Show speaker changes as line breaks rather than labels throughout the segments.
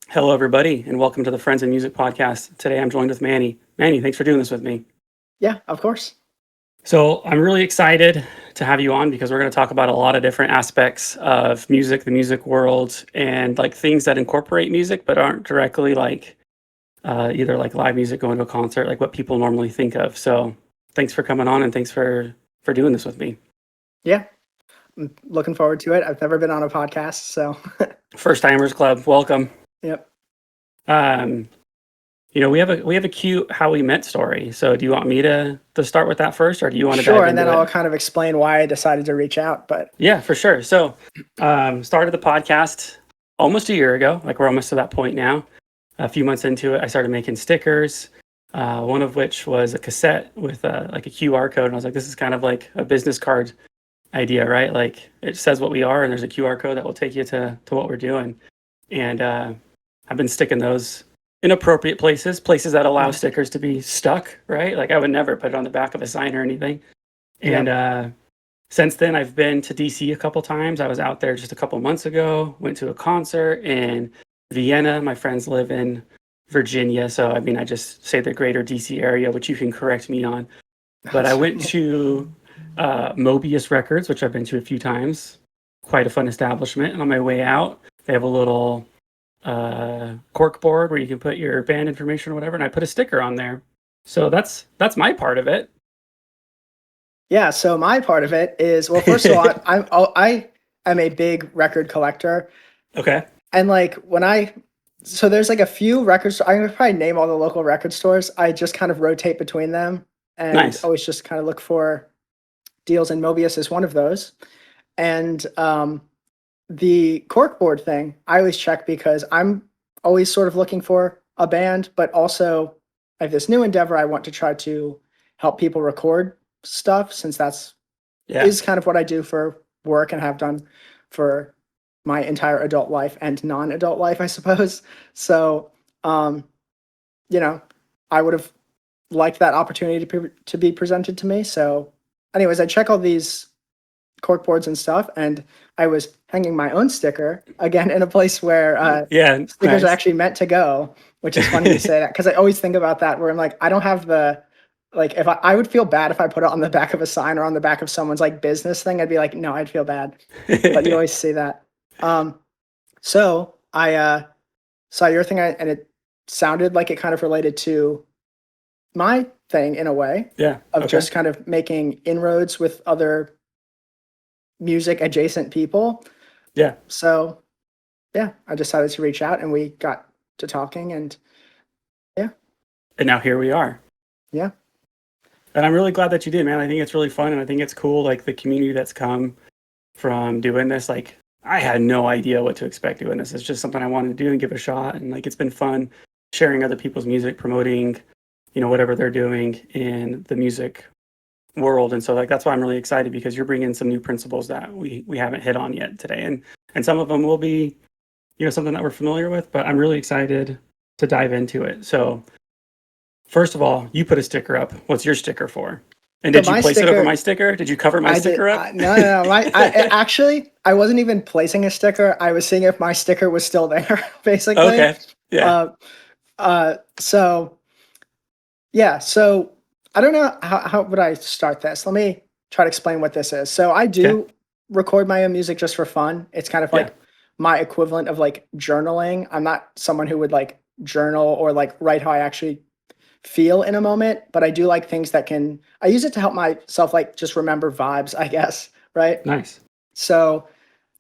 Hello, everybody, and welcome to the Friends and Music Podcast. Today I'm joined with Manny. Manny, thanks for doing this with me.
Yeah, of course.
So, I'm really excited to have you on because we're going to talk about a lot of different aspects of music, the music world, and like things that incorporate music but aren't directly like either like live music, going to a concert, like what people normally think of. So, thanks for coming on and thanks for doing this with me.
Yeah, I'm looking forward to it. I've never been on a podcast, so
First Timers Club, welcome.
yep.
Um, we have a cute how we met story. So do you want me to start with that first, or do you want to
Sure,
dive
and then
into
I'll
it?
kind of explain why I decided to reach out. But
Yeah, for sure. So started the podcast almost a year ago. Like we're almost to that point now. A few months into it, I started making stickers. One of which was a cassette with like a QR code, and I was like, this is kind of like a business card idea, right? Like it says what we are, and there's a QR code that will take you to what we're doing. And I've been sticking those in appropriate places that allow
mhm,
stickers to be stuck, right? Like I would never put it on the back of a sign or anything. And
yep.
since then, I've been to DC a couple times. I was out there just a couple months ago, went to a concert in Vienna. My friends live in Virginia. So, I mean, I just say the greater DC area, which you can correct me on. But I
That's
went to Mobius Records, which I've been to a few times. Quite a fun establishment. And on my way out, they have a little cork board where you can put your band information or whatever, and I put a sticker on there. So that's my part of it.
yeah. So my part of it is, well, first of all, I am a big record collector,
Okay,
and like so there's like a few records. I'm gonna probably name all the local record stores. I just kind of rotate between them, and
nice.
always just kind of look for deals. And Mobius is one of those. And the corkboard thing, I always check because I'm always sort of looking for a band, but also I have this new endeavor. I want to try to help people record stuff since that's
Yeah,
is kind of what I do for work and have done for my entire adult life and non-adult life, I suppose. So, um, you know, I would have liked that opportunity to be presented to me. So, anyways, I check all these cork boards and stuff, and I was hanging my own sticker again in a place where
yeah,
stickers are
nice.
actually meant to go, which is funny you say that because I always think about that where I'm like, I don't have the like if I would feel bad if I put it on the back of a sign or on the back of someone's like business thing. I'd be like, no, I'd feel bad. But you always say that. Um, so I saw your thing and it sounded like it kind of related to my thing in a way
Yeah,
of
okay,
just kind of making inroads with other music adjacent people.
yeah.
So yeah, I decided to reach out and we got to talking and yeah,
And now here we are.
yeah,
And I'm really glad that you did, man. I think it's really fun, and I think it's cool, like the community that's come from doing this. Like I had no idea what to expect doing this. It's just something I wanted to do and give a shot, and like it's been fun sharing other people's music, promoting, whatever they're doing in the music world. And so like that's why I'm really excited because you're bringing some new principles that we haven't hit on yet today, and some of them will be something that we're familiar with, but I'm really excited to dive into it. So first of all, you put a sticker up. What's your sticker for? And
so
did you
my
place it over my
sticker,
sticker? Did you cover my
I did
sticker up?
no, no, no, actually I wasn't even placing a sticker. I was seeing if my sticker was still there basically.
Okay, yeah,
uh so yeah, so I don't know how would I start this. Let me try to explain what this is. So I
okay,
do record my own music just for fun. It's kind of
yeah,
like my equivalent of like journaling. I'm not someone who would like journal or like write how I actually feel in a moment, but I do like things that can I use it to help myself like just remember vibes, I guess, right?
nice.
So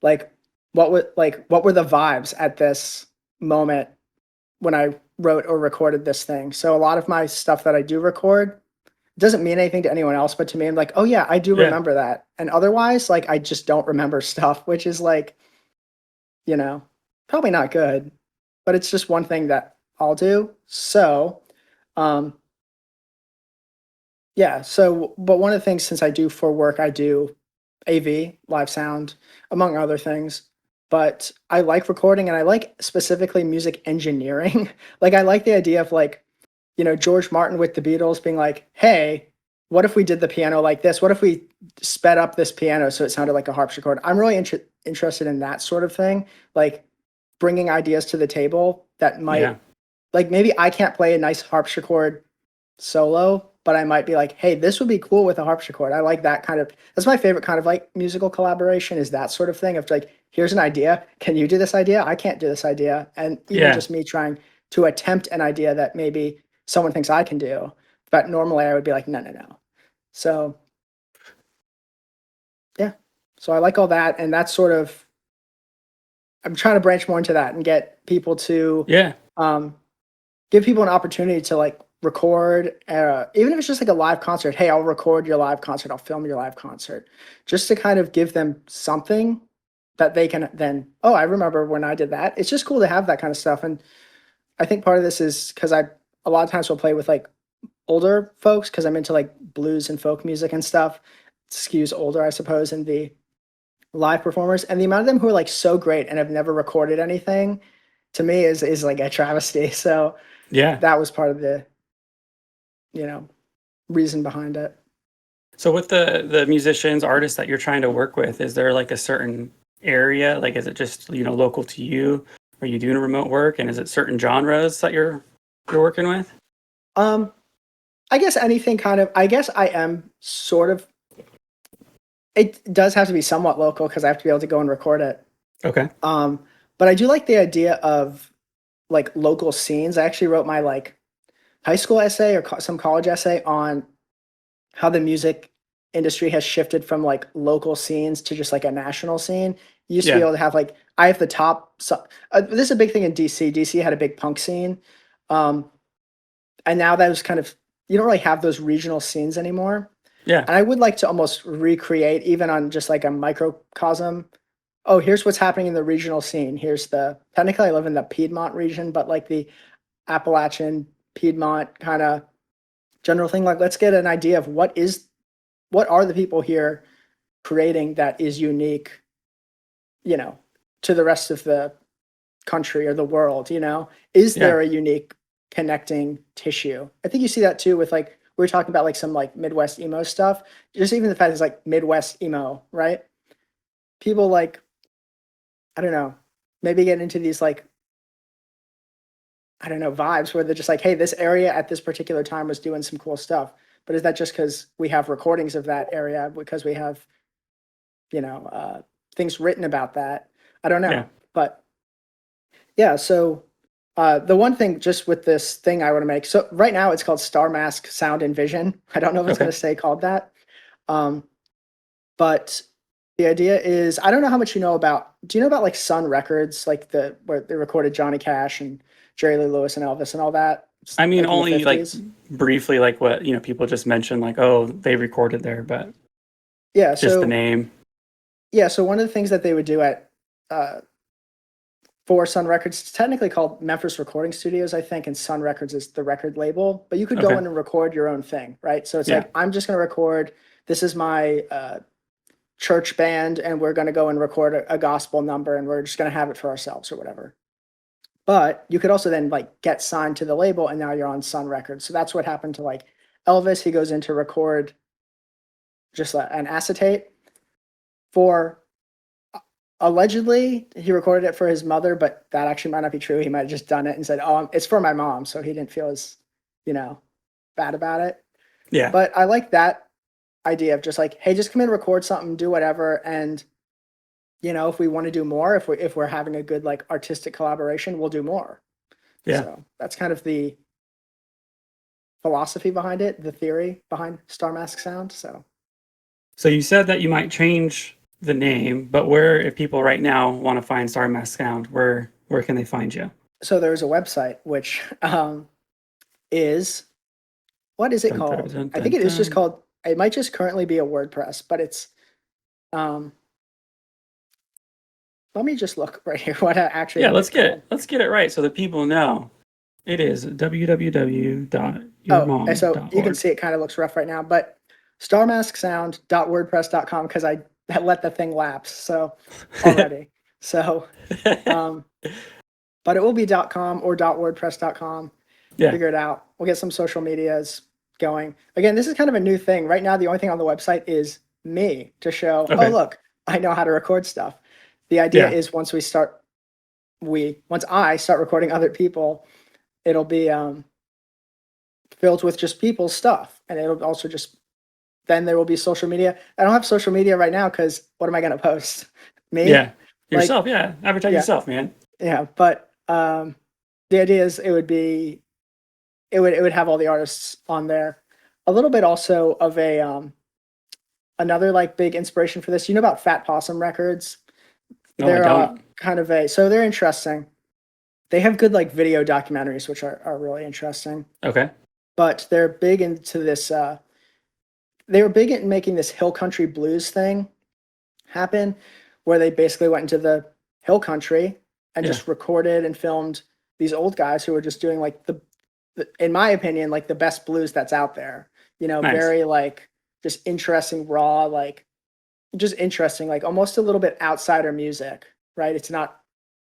like what were the vibes at this moment when I wrote or recorded this thing? So a lot of my stuff that I do record doesn't mean anything to anyone else, but to me, I'm like, oh yeah, I do
Yeah,
remember that. And otherwise, like I just don't remember stuff, which is like, you know, probably not good, but it's just one thing that I'll do. So, um, yeah. So, but one of the things since I do for work, I do AV, live sound, among other things. But I like recording and I like specifically music engineering. Like I like the idea of like, George Martin with the Beatles being like, hey, what if we did the piano like this? What if we sped up this piano so it sounded like a harpsichord? I'm really interested in that sort of thing, like bringing ideas to the table that
Yeah.
might, like, maybe I can't play a nice harpsichord solo, but I might be like, hey, this would be cool with a harpsichord. I like that kind of, that's my favorite kind of like musical collaboration, is that sort of thing of like, here's an idea. Can you do this idea? I can't do this idea. And even
Yeah.
just me trying to attempt an idea that maybe someone thinks I can do, but normally I would be like, no, no, no. So yeah. So I like all that. And that's sort of, I'm trying to branch more into that and get people to
Yeah.
um, give people an opportunity to like record, even if it's just like a live concert. Hey, I'll record your live concert. I'll film your live concert, just to kind of give them something that they can then. Oh, I remember when I did that. It's just cool to have that kind of stuff. And I think part of this is because I a lot of times will play with like older folks because I'm into like blues and folk music and stuff. It skews older, I suppose, in the live performers, and the amount of them who are like so great and have never recorded anything to me is like a travesty. So
Yeah.
that was part of the, you know, reason behind it.
So with the musicians, artists that you're trying to work with, is there like a certain area? Like, is it just, local to you? Are you doing remote work? And is it certain genres that you're working with?
Um, I guess anything kind of. I guess I am sort of. It does have to be somewhat local because I have to be able to go and record it.
Okay.
Um, but I do like the idea of like local scenes. I actually wrote my like high school essay or some college essay on how the music industry has shifted from like local scenes to just like a national scene. You used to be
Yeah.
able to have like I have the top. This is a big thing in DC. DC had a big punk scene, um, and now that was kind of, you don't really have those regional scenes anymore.
Yeah.
And I would like to almost recreate, even on just like a microcosm. Oh, here's what's happening in the regional scene. Here's the, technically I live in the Piedmont region, but like the Appalachian Piedmont kind of general thing. Like, let's get an idea of what are the people here creating that is unique, you know, to the rest of the country or the world, is
Yeah.
there a unique connecting tissue? I think you see that too with like, we were talking about like some like Midwest emo stuff. Just even the fact it's like Midwest emo, right? People like, I don't know, maybe get into these like, I don't know, vibes where they're just like, hey, this area at this particular time was doing some cool stuff. But is that just because we have recordings of that area, because we have, things written about that? I don't
Yeah.
know. But yeah, so the one thing just with this thing I want to make, so right now it's called Star Mask Sound and Vision. I don't know if it's going
Okay.
to stay called that. Um, but the idea is, I don't know how much you know about, do you know about like Sun Records, like where they recorded Johnny Cash and Jerry Lee Lewis and Elvis and all that,
I mean,
like in the
only like
50s?
briefly, like what, people just mentioned, like, oh, they recorded there, but
Yeah,
just the
so
name.
one of the things that they would do at uh, for Sun Records, it's technically called Memphis Recording Studios, I think, and Sun Records is the record label. But you could go
Okay.
in and record your own thing, right? So it's
Yeah.
like, I'm just going to record. This is my church band, and we're going to go and record a gospel number, and we're just going to have it for ourselves or whatever. But you could also then like get signed to the label, and now you're on Sun Records. So that's what happened to like Elvis. He goes in to record just an acetate for, allegedly he recorded it for his mother, but that actually might not be true. He might have just done it and said, oh, it's for my mom, so he didn't feel as, you know bad about it.
Yeah.
But I like that idea of just like, hey, just come in, record something, do whatever. And if we want to do more, if we're having a good like artistic collaboration, we'll do more.
Yeah.
So that's kind of the philosophy behind it, the theory behind Star Mask Sound.
So you said that you might change the name, but where, if people right now want to find Star Mask Sound, where can they find you?
So there's a website which is, what is it
Dun, dun,
called?
dun,
I think
dun,
it is just
dun.
called, it might just currently be a WordPress, but it's, um, let me just look right here what actually I
Yeah,
think it's called.
let's get it right so that people know. It is
Oh, and so you can
www.yourmom.org.
see it kind of looks rough right now, but starmasksound.wordpress.com, because I let the thing lapse. So already. So, um, but it will be .com or .wordpress.com.
Yeah.
Figure it out. We'll get some social medias going. Again, this is kind of a new thing. Right now, the only thing on the website is me to show, oh,
Okay.
look, I know how to record stuff. The idea
Yeah.
is once once I start recording other people, it'll be filled with just people's stuff, and it'll also just then there will be social media. I don't have social media right now because what am I gonna post? Me?
Yeah.
Like,
Yourself, yeah. Advertise
yeah,
yourself, man.
yeah. But the idea is it would have all the artists on there. A little bit also of a another like big inspiration for this. You know about Fat Possum Records?
No, I
They're
don't.
kind of a so they're interesting. They have good like video documentaries, which are really interesting.
Okay.
But they're big into this. They were big in making this hill country blues thing happen, where they basically went into the hill country and
Yeah.
just recorded and filmed these old guys who were just doing like in my opinion, like the best blues that's out there. You know,
Nice.
very like just interesting, raw, like just interesting, like almost a little bit outsider music, right? It's not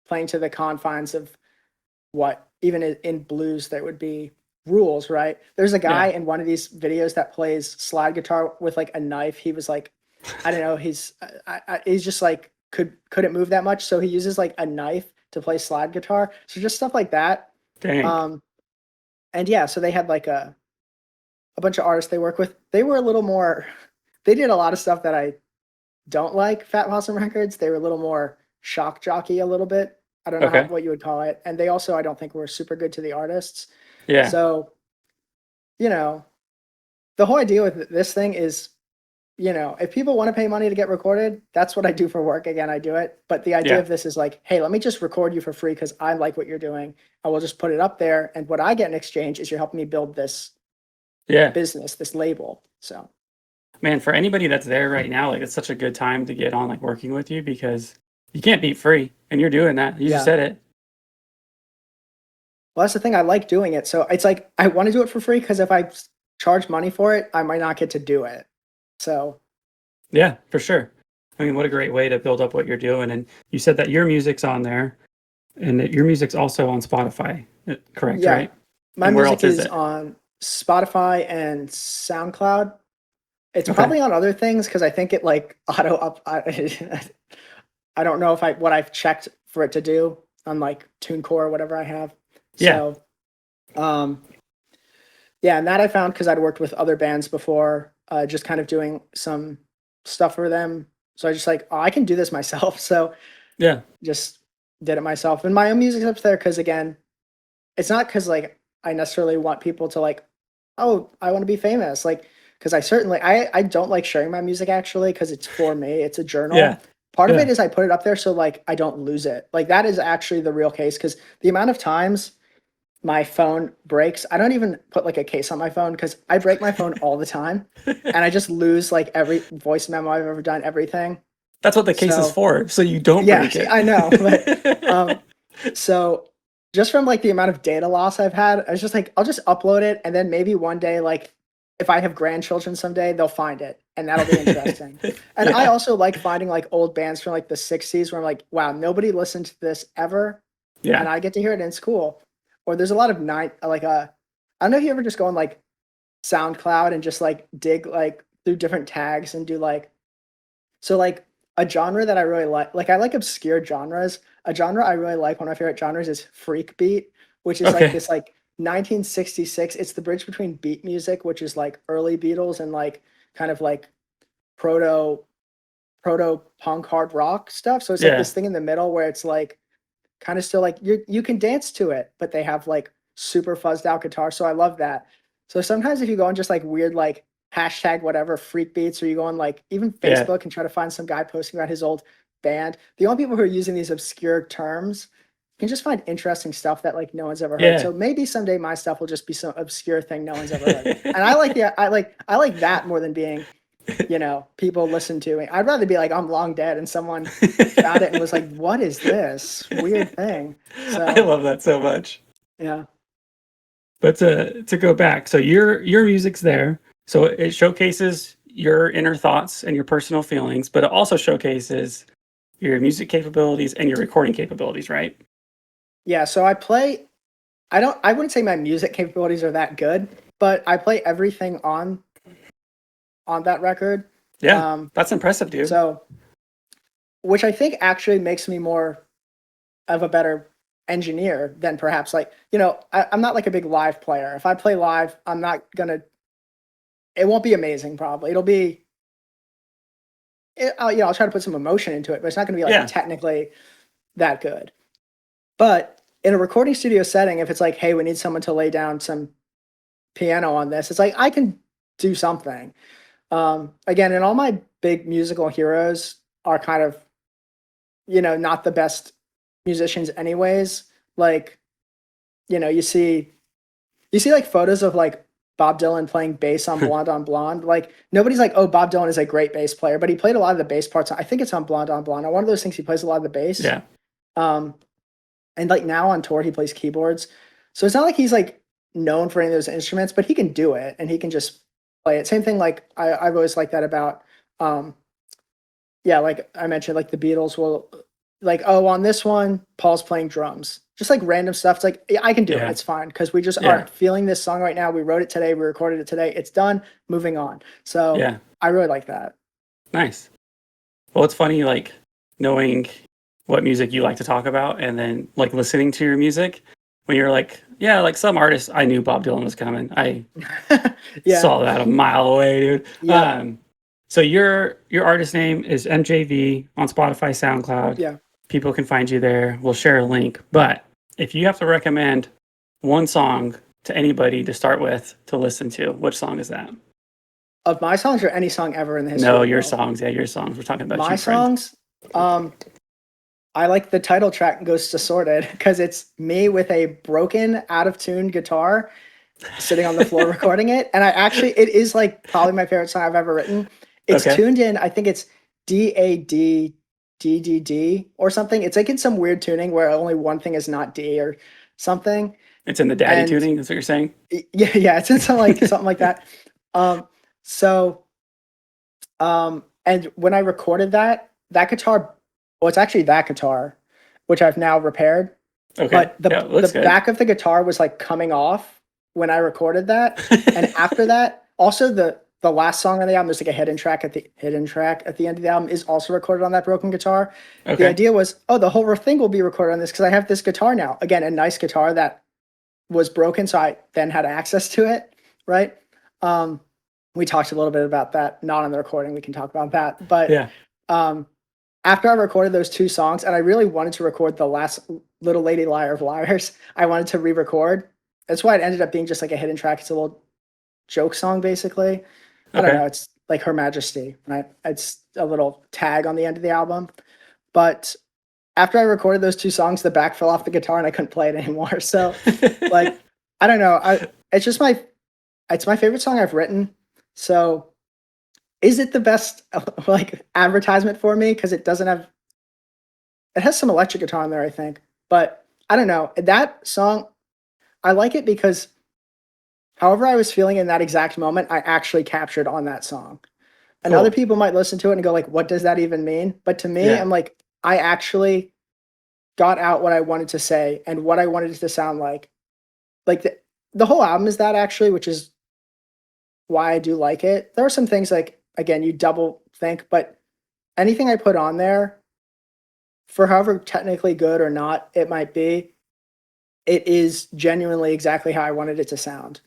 playing to the confines of what even in blues there would be rules, right? There's a guy
Yeah.
in one of these videos that plays slide guitar with like a knife. He was like, I don't know, he's just like couldn't move that much, so he uses like a knife to play slide guitar. So just stuff like that.
Dang.
Um, and yeah, so they had like a bunch of artists they work with. They were a little more. They did a lot of stuff that I don't like. Fat Possum Records. They were a little more shock jockey, a little bit. I don't know
Okay.
what you would call it. And they also, I don't think, were super good to the artists.
Yeah.
So you know, the whole idea with this thing is, if people want to pay money to get recorded, that's what I do for work. Again, I do it. But the idea
Yeah.
of this is like, hey, let me just record you for free because I like what you're doing. I will just put it up there. And what I get in exchange is you're helping me build this
Yeah.
business, this label. So,
Man, for anybody that's there right now, like it's such a good time to get on like working with you because you can't beat free and you're doing that. You just
yeah.
said it.
Well, that's the thing. I like doing it. So it's like, I want to do it for free because if I charge money for it, I might not get to do it. So,
Yeah, for sure. I mean, what a great way to build up what you're doing. And you said that your music's on there and that your music's also on Spotify. Correct,
yeah,
right?
my
And where
music
else is
is
it?
on Spotify and SoundCloud. It's
Okay.
probably on other things because I think it like auto up. I don't know if what I've checked for it to do on like TuneCore or whatever I have.
Yeah.
So, um, yeah, and that I found because I'd worked with other bands before, just kind of doing some stuff for them. So I just like, oh, I can do this myself. So
Yeah.
just did it myself, and my own music's up there because again, it's not because like I necessarily want people to like, oh, I want to be famous, like because I don't like sharing my music actually because it's for me. It's a
Yeah.
journal. Part of it
Yeah.
is I put it up there so like I don't lose it. Like that is actually the real case because the amount of times my phone breaks, I don't even put like a case on my phone because I break my phone all the time, and I just lose like every voice memo I've ever done, everything.
That's what the case is
So
for, so you don't
yeah,
break it.
I know, but so just from like the amount of data loss I've had, I was just like, I'll just upload it and then maybe one day, like if I have grandchildren someday, they'll find it and that'll be interesting. And I
Yeah.
also like finding like old bands from like the 60s where I'm like, wow, nobody listened to this ever. And
Yeah.
I get to hear it and it's cool. Or there's a lot of I don't know if you ever just go on like SoundCloud and just like dig like through different tags and do like so like a genre that I really like I like obscure genres. A genre I really like, one of my favorite genres is freak beat, which is like
Okay.
this like 1966. It's the bridge between beat music, which is like early Beatles and like kind of like proto proto punk hard rock stuff. So it's like
Yeah.
this thing in the middle where it's like kind of still like you can dance to it, but they have like super fuzzed out guitar. So I love that. So sometimes if you go on just like weird like hashtag whatever freak beats, or you go on like even
Yeah.
Facebook and try to find some guy posting about his old band, the only people who are using these obscure terms can just find interesting stuff that like no one's ever heard.
Yeah.
So maybe someday my stuff will just be some obscure thing no one's ever heard. And I like that more than being, people listen to me. I'd rather be like, I'm long dead and someone found it and was like, what is this weird thing?
I
So
love that so much.
yeah.
But to go back, so your music's there. So it showcases your inner thoughts and your personal feelings, but it also showcases your music capabilities and your recording capabilities, right?
Yeah. So I wouldn't say my music capabilities are that good, but I play everything on that record.
Yeah.
Um,
That's impressive, dude.
so which I think actually makes me more of a better engineer than perhaps like, I'm not like a big live player. If I play live, I'm not gonna. It won't be amazing. Probably it'll be. I'll try to put some emotion into it, but it's not gonna be like
Yeah.
technically that good. But in a recording studio setting, if it's like, hey, we need someone to lay down some piano on this, it's like I can do something. Again, and all my big musical heroes are kind of, not the best musicians anyways. Like, you see like photos of like Bob Dylan playing bass on Blonde. Like nobody's like, oh, Bob Dylan is a great bass player, but he played a lot of the bass parts. I think it's on Blonde on Blonde. And one of those things he plays a lot of the bass.
Yeah.
Um, and like now on tour he plays keyboards. So it's not like he's like known for any of those instruments, but he can do it and he can just play it. Same thing like I've always liked that about um yeah, like I mentioned, like the Beatles will like, oh, on this one, Paul's playing drums. Just like random stuff. It's like, yeah, I can do it.
Yeah.
It's fine because we just
Yeah.
aren't feeling this song right now. We wrote it today. We recorded it today. It's done. Moving on. So
Yeah.
I really like that.
Nice. Well, it's funny, like knowing what music you like to talk about and then like listening to your music when you're like, yeah, like some artists, I knew Bob Dylan was coming. I
Yeah.
saw that a mile away, dude.
Yep.
So your artist name is MJV on Spotify, SoundCloud.
Yeah.
People can find you there. We'll share a link. But if you have to recommend one song to anybody to start with to listen to, which song is that?
Of my songs or any song ever in the history
No,
of the
your
world?
songs. Yeah, your songs. We're talking about
My
you, friend.
songs, um, I like the title track Ghosts Assorted because it's me with a broken, out of tune guitar sitting on the floor recording it. And it is like probably my favorite song I've ever written. It's
Okay.
tuned in, I think it's DADDDD or something. It's like in some weird tuning where only one thing is not D or something.
It's in the daddy
And
tuning. That's what you're saying?
yeah, it's in something like that. Um, so and when I recorded that guitar, well, it's actually that guitar, which I've now repaired.
Okay.
But the
Yeah, it
the
looks good.
back of the guitar was like coming off when I recorded that, and after that, also the last song on the album, there's like a hidden track at the end of the album is also recorded on that broken guitar. The
Okay.
idea was, oh, the whole thing will be recorded on this because I have this guitar now. Again, a nice guitar that was broken, so I then had access to it, right? Um, we talked a little bit about that, not on the recording. We can talk about that, but
Yeah.
um, after I recorded those two songs, and I really wanted to record the last Little Lady Liar of Liars, I wanted to re-record. That's why it ended up being just like a hidden track. It's a little joke song, basically. I don't
Okay.
know. It's like Her Majesty, right? It's a little tag on the end of the album. But after I recorded those two songs, the back fell off the guitar and I couldn't play it anymore. So, like, I don't know. It's my favorite song I've written. So, is it the best like advertisement for me? Because it has some electric guitar on there, I think. But I don't know. That song, I like it because however I was feeling in that exact moment, I actually captured on that song. And other
Cool.
people might listen to it and go like, what does that even mean? But to me,
Yeah.
I'm like, I actually got out what I wanted to say and what I wanted it to sound like. Like the whole album is that actually, which is why I do like it. There are some things like again, you double think, but anything I put on there, for however technically good or not it might be, it is genuinely exactly how I wanted it to sound.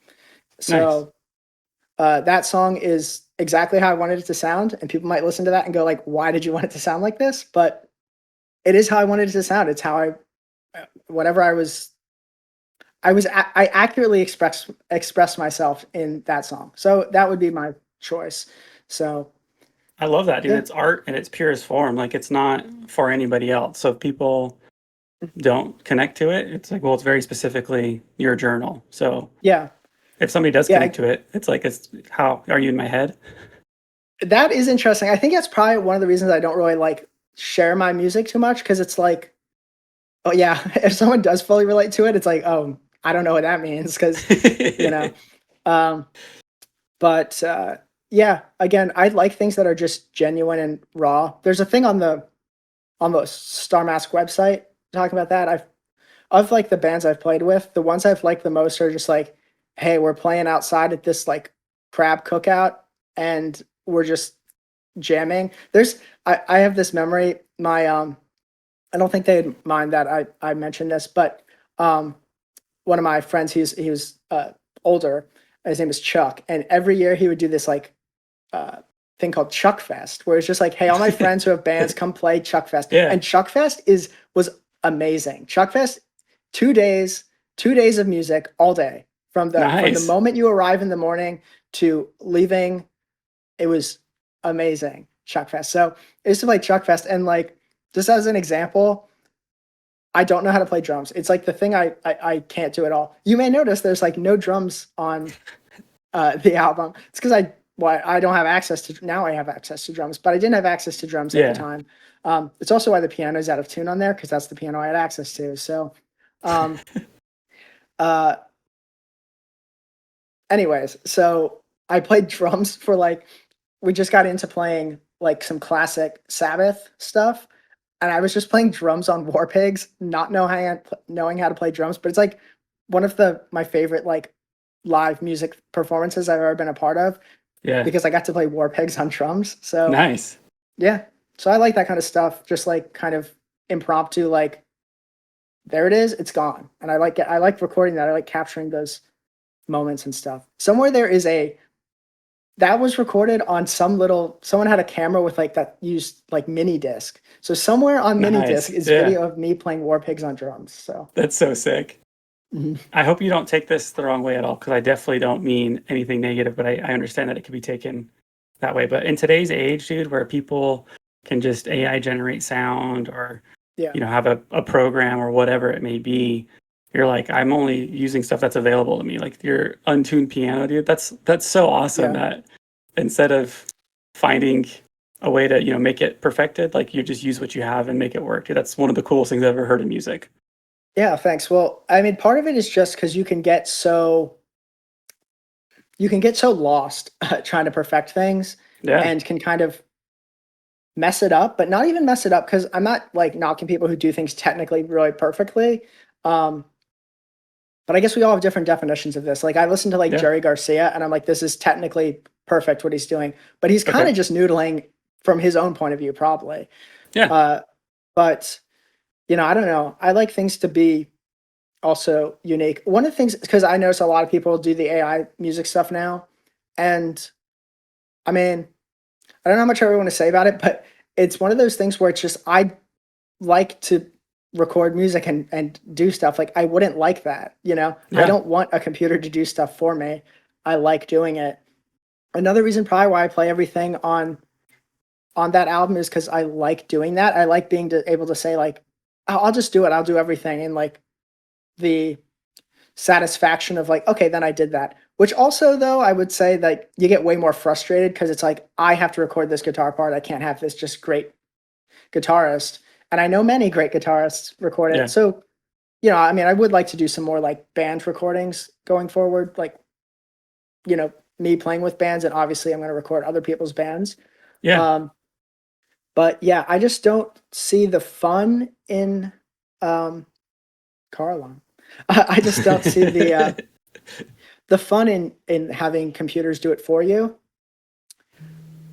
Nice.
So that song is exactly how I wanted it to sound, and people might listen to that and go like, "Why did you want it to sound like this?" But it is how I wanted it to sound. It's how whatever I accurately express myself in that song. So that would be my choice. So
I love that, dude.
yeah,
It's art in its purest form. Like it's not for anybody else. So if people don't connect to it, it's like, well, it's very specifically your journal. So
yeah,
if somebody does
yeah.
connect to it, it's like, it's how are you in my head?
That is interesting. I think that's probably one of the reasons I don't really like share my music too much because it's like, oh yeah, if someone does fully relate to it, it's like, oh, I don't know what that means because you know. Um, but yeah, again, I like things that are just genuine and raw. There's a thing on the Star Mask website talking about that. Of like the bands I've played with, the ones I've liked the most are just like, hey, we're playing outside at this like crab cookout and we're just jamming. I have this memory. I don't think they'd mind that I mentioned this, but um, one of my friends, he was older. His name is Chuck, and every year he would do this like uh, thing called Chuck Fest, where it's just like, hey, all my friends who have bands, come play Chuck Fest.
Yeah.
And Chuck Fest was amazing. Chuck Fest, 2 days, 2 days of music all day from the
Nice.
moment you arrive in the morning to leaving. It was amazing, Chuck Fest. So I used to play Chuck Fest, and like just as an example, I don't know how to play drums. It's like the thing I can't do at all. You may notice there's like no drums on the album. It's because I don't have access to now. I have access to drums, but I didn't have access to drums at the
Yeah.
time. It's also why the piano is out of tune on there because that's the piano I had access to. So, um, uh, anyways, so I played drums for like we just got into playing like some classic Sabbath stuff, and I was just playing drums on War Pigs, not knowing how to play drums. But it's like one of the my favorite like live music performances I've ever been a part of
Yeah.
because I got to play War Pigs on drums. So
Nice.
yeah, so I like that kind of stuff. Just like kind of impromptu, like there it is, it's gone, and I like recording that. I like capturing those moments and stuff. Somewhere there is a that was recorded on someone had a camera with like that used like mini disc. So somewhere on mini disc
Nice.
is
Yeah.
video of me playing War Pigs on drums. So
That's so sick.
mhm.
I hope you don't take this the wrong way at all, because I definitely don't mean anything negative, but I understand that it could be taken that way. But in today's age, dude, where people can just AI generate sound or,
Yeah,
have a program or whatever it may be, you're like, I'm only using stuff that's available to me. Like your untuned piano, dude, that's so awesome
yeah,
that instead of finding a way to, make it perfected, like you just use what you have and make it work. Dude, that's one of the coolest things I've ever heard in music.
yeah. Thanks. Well, I mean, part of it is just because you can get so lost trying to perfect things
Yeah.
and can kind of mess it up, but not even mess it up because I'm not like knocking people who do things technically really perfectly. Um, but I guess we all have different definitions of this. Like I listen to like
Yeah.
Jerry Garcia and I'm like, this is technically perfect what he's doing, but he's kind
Okay.
of just noodling from his own point of view, probably.
Yeah.
Uh, but I don't know. I like things to be also unique. One of the things because I notice a lot of people do the AI music stuff now, and I mean, I don't know how much I really want to say about it, but it's one of those things where it's just I like to record music and do stuff. Like I wouldn't like that, you know? I
Yeah.
don't want a computer to do stuff for me. I like doing it. Another reason probably why I play everything on that album is because I like doing that. I like being able to say like, I'll just do it. I'll do everything. And like the satisfaction of like, okay, then I did that. Which also though, I would say that you get way more frustrated because it's like, I have to record this guitar part. I can't have this just great guitarist. And I know many great guitarists record it.
Yeah.
So, I mean, I would like to do some more like band recordings going forward, like, you know, me playing with bands, and obviously I'm going to record other people's bands.
Yeah.
Um, but yeah, I just don't see the fun in um car alarm. I just don't see the fun in having computers do it for you.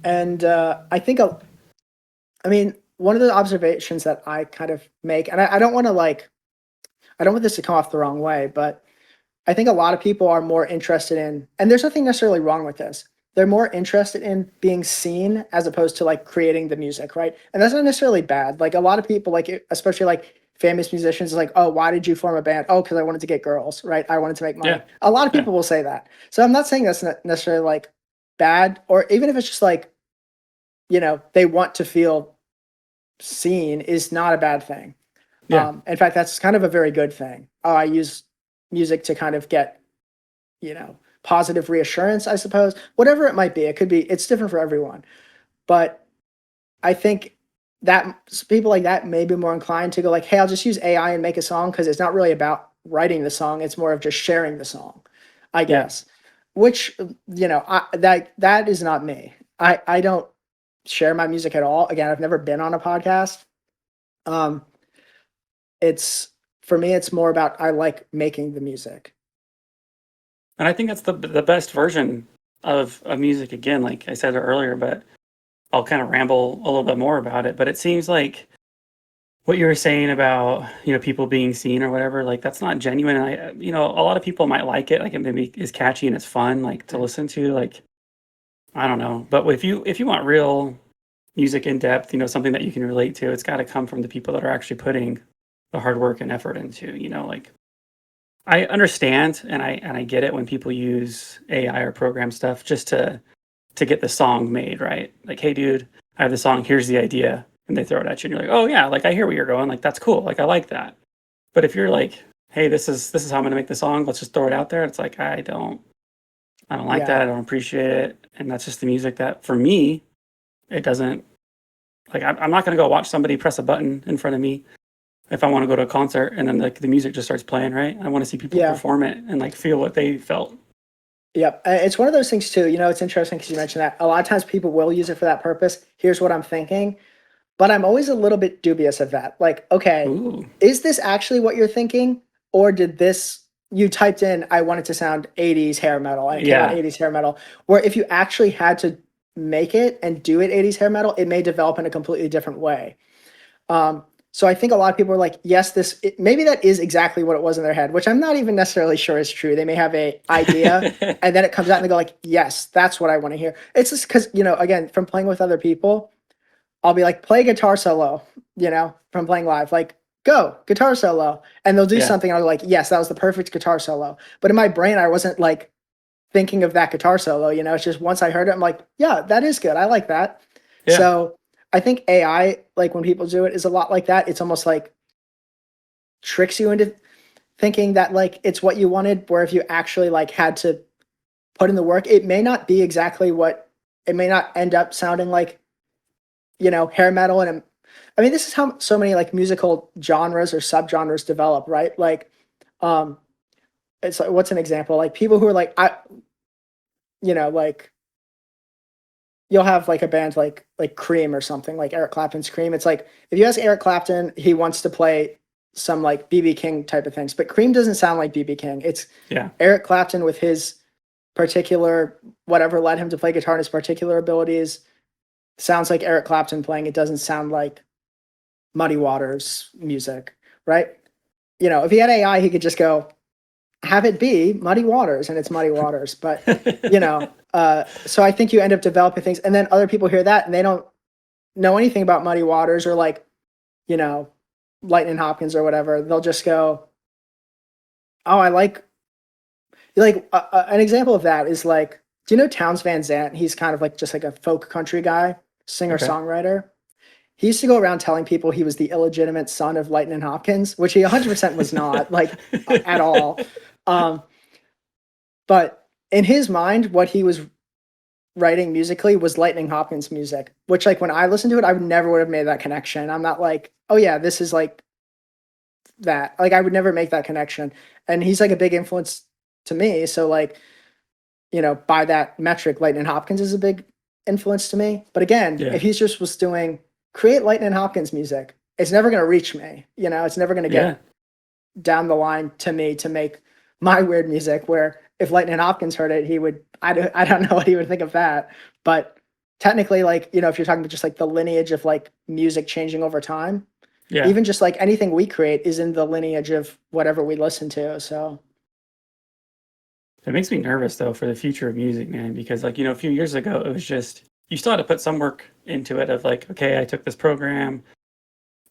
And I think I mean, one of the observations that I kind of make, and I don't want to like I don't want this to come off the wrong way, but I think a lot of people are more interested in, and there's nothing necessarily wrong with this. They're more interested in being seen as opposed to like creating the music, right? And that's not necessarily bad. Like a lot of people, like especially like famous musicians, is like, oh, why did you form a band? Oh, because I wanted to get girls, right? I wanted to make money.
Yeah.
A lot of
Yeah.
people will say that. So I'm not saying that's not necessarily like bad, or even if it's just like, they want to feel seen is not a bad thing.
Yeah.
In fact, that's kind of a very good thing. I use music to kind of get, positive reassurance, I suppose. Whatever it might be, it's different for everyone. But I think that people like that may be more inclined to go like, hey, I'll just use AI and make a song because it's not really about writing the song. It's more of just sharing the song, I
Yeah.
guess. Which, that is not me. I don't share my music at all. Again, I've never been on a podcast. Um, it's for me, it's more about I like making the music.
And I think that's the best version of music, again, like I said earlier, but I'll kind of ramble a little bit more about it. But it seems like what you were saying about, people being seen or whatever, like that's not genuine. And a lot of people might like it, like it maybe is catchy and it's fun, like to listen to, like, I don't know. But if you want real music in depth, something that you can relate to, it's got to come from the people that are actually putting the hard work and effort into, like I understand and I get it when people use AI or program stuff just to get the song made, right? Like, hey, dude, I have the song. Here's the idea, and they throw it at you, and you're like, oh yeah, like I hear where you're going. Like that's cool. Like I like that. But if you're like, hey, this is how I'm gonna make the song. Let's just throw it out there. It's like I don't like that.
Yeah.
I don't appreciate it, and that's just the music that for me it doesn't. Like I'm not gonna go watch somebody press a button in front of me if I want to go to a concert and then like the music just starts playing, right? I want to see people
Yeah.
perform it and like feel what they felt.
Yep. It's one of those things too. It's interesting because you mentioned that a lot of times people will use it for that purpose. Here's what I'm thinking. But I'm always a little bit dubious of that. Like, okay,
Ooh,
is this actually what you're thinking? Or did this, you typed in, I want it to sound 80s hair metal, and it came out
yeah,
80s hair metal. Or if you actually had to make it and do it 80s hair metal, it may develop in a completely different way. Um, so I think a lot of people are like, yes, maybe that is exactly what it was in their head, which I'm not even necessarily sure is true. They may have a idea, and then it comes out and they go like, yes, that's what I want to hear. It's just because, again, from playing with other people, I'll be like, play guitar solo, from playing live, like, go guitar solo. And they'll do
yeah,
something. And I'm like, yes, that was the perfect guitar solo. But in my brain, I wasn't like thinking of that guitar solo, it's just once I heard it, I'm like, yeah, that is good. I like that.
yeah,
So I think AI, like when people do it, is a lot like that. It's almost like tricks you into thinking that like it's what you wanted, where if you actually like had to put in the work, it may not be exactly what it may not end up sounding like, hair metal. And I mean, this is how so many like musical genres or subgenres develop, right? Like, um, it's like, what's an example? Like people who are like, like you'll have like a band like Cream or something, like Eric Clapton's Cream. It's like if you ask Eric Clapton, he wants to play some like BB King type of things, but Cream doesn't sound like BB King. It's
yeah,
Eric Clapton with his particular whatever led him to play guitar and his particular abilities sounds like Eric Clapton playing. It doesn't sound like Muddy Waters music, right? If he had AI, he could just go have it be Muddy Waters, and it's Muddy Waters. But so I think you end up developing things, and then other people hear that and they don't know anything about Muddy Waters or like you know Lightning Hopkins or whatever. They'll just go, "Oh, I like." An example of that is like, do you know Towns Van Zandt? He's kind of like just like a folk country guy, singer
okay.
songwriter. He used to go around telling people he was the illegitimate son of Lightning Hopkins, which he 100% was not, like at all. Um, but in his mind, what he was writing musically was Lightning Hopkins music, which like when I listened to it, I never would have made that connection. I'm not like, oh yeah, this is like that. Like I would never make that connection. And he's like a big influence to me. So like, by that metric, Lightning Hopkins is a big influence to me. But again,
Yeah,
if he's just was doing create Lightning Hopkins music, it's never going to reach me. It's never going to
yeah.
get down the line to me to make my weird music. Where if Lightning Hopkins heard it, he would. I don't know what he would think of that. But technically, like if you're talking about just like the lineage of like music changing over time,
Yeah.
even just like anything we create is in the lineage of whatever we listen to. So
It makes me nervous though for the future of music, man, because like, a few years ago it was just you still had to put some work into it of like, okay, I took this program,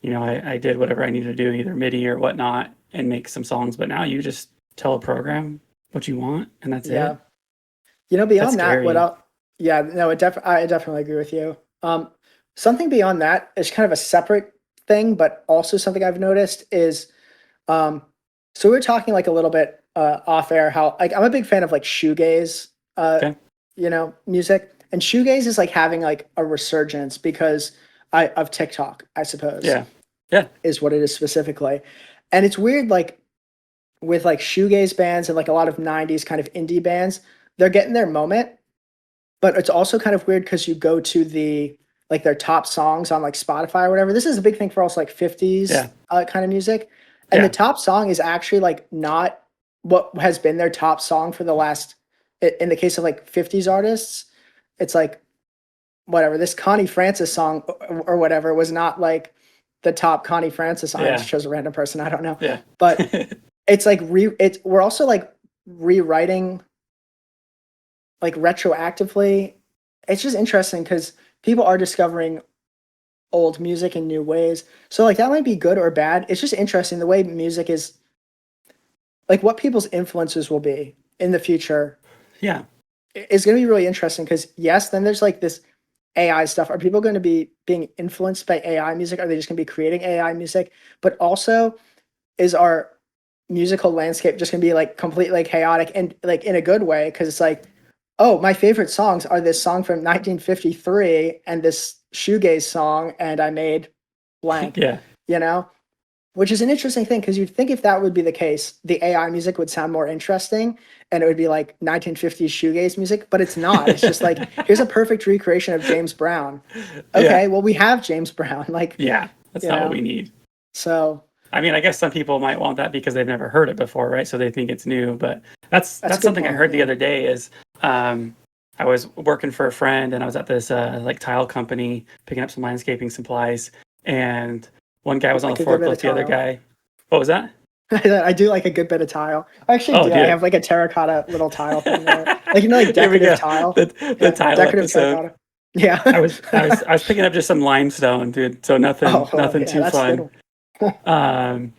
I did whatever I needed to do, either MIDI or whatnot, and make some songs. But now you just tell a program what you want and that's
yeah,
it. That's
beyond that, what
scary.
else? Yeah, no, I definitely agree with you. Something beyond that is kind of a separate thing, but also something I've noticed is, um, so we were talking like a little bit off air how like I'm a big fan of like shoegaze,
Okay.
music, and shoegaze is like having like a resurgence because of TikTok, I suppose,
Yeah. Yeah.
is what it is specifically, and it's weird like with like shoegaze bands and like a lot of '90s kind of indie bands, they're getting their moment. But it's also kind of weird because you go to their top songs on like Spotify or whatever. This is a big thing for also like 50s
Yeah.
kind of music. And the
Yeah.
top song is actually like not what has been their top song for the last in the case of like 50s artists, it's like whatever. This Connie Francis song or whatever was not like the top Connie Francis song. I just
Yeah.
chose a random person. I don't know,
Yeah.
but it's like we're also like rewriting like retroactively. It's just interesting because people are discovering old music in new ways. So like that might be good or bad. It's just interesting the way music is like what people's influences will be in the future
Yeah.
is going to be really interesting because yes, then there's like this AI stuff. Are people going to be being influenced by AI music? Are they just going to be creating AI music? But also, is our musical landscape just going to be like completely chaotic and like in a good way? Because it's like, oh, my favorite songs are this song from 1953 and this shoegaze song, and I made blank.
Yeah.
You know, which is an interesting thing because you'd think if that would be the case, the AI music would sound more interesting and it would be like 1950s shoegaze music, but it's not. It's just like, here's a perfect recreation of James Brown.
Yeah.
Okay, well, we have James Brown, like,
Yeah. That's
you
not what
know,
we need.
so
I mean, I guess some people might want that because they've never heard it before, right? So they think it's new. But that's
that's a
that's
good
something I
point.
heard the
Yeah.
other day is um, I was working for a friend and I was at this like tile company picking up some landscaping supplies, and one guy
You
was on
like
the
a good bit
forklift,
of
the other
tile.
guy, what was that?
I do like a good bit of tile. I actually
Oh,
do. I
dude.
have like a terracotta little tile thing there. Like, like
Here we
decorative
go.
tile.
The
Yeah,
tile
decorative
episode.
terracotta. Yeah.
I was picking up just some limestone, dude. So
Oh,
nothing
yeah,
too
that's a
fun.
good one.
Um,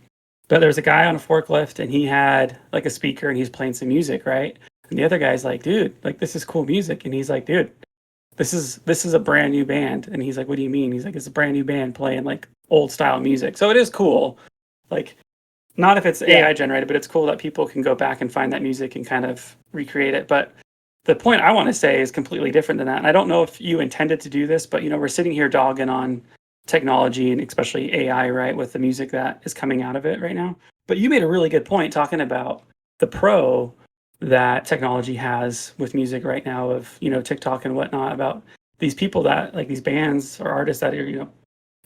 but there was a guy on a forklift and he had like a speaker and he's playing some music, right? And the other guy's like, dude, like this is cool music. And he's like, dude, this is a brand new band. And he's like, what do you mean? He's like, it's a brand new band playing like old style music. So it is cool. Like not if it's
Yeah.
AI generated, but it's cool that people can go back and find that music and kind of recreate it. But the point I want to say is completely different than that. And I don't know if you intended to do this, but you know, we're sitting here dogging on technology and especially AI, right, with the music that is coming out of it right now. But you made a really good point talking about the pro that technology has with music right now of, you know, TikTok and whatnot about these people that like these bands or artists that are, you know,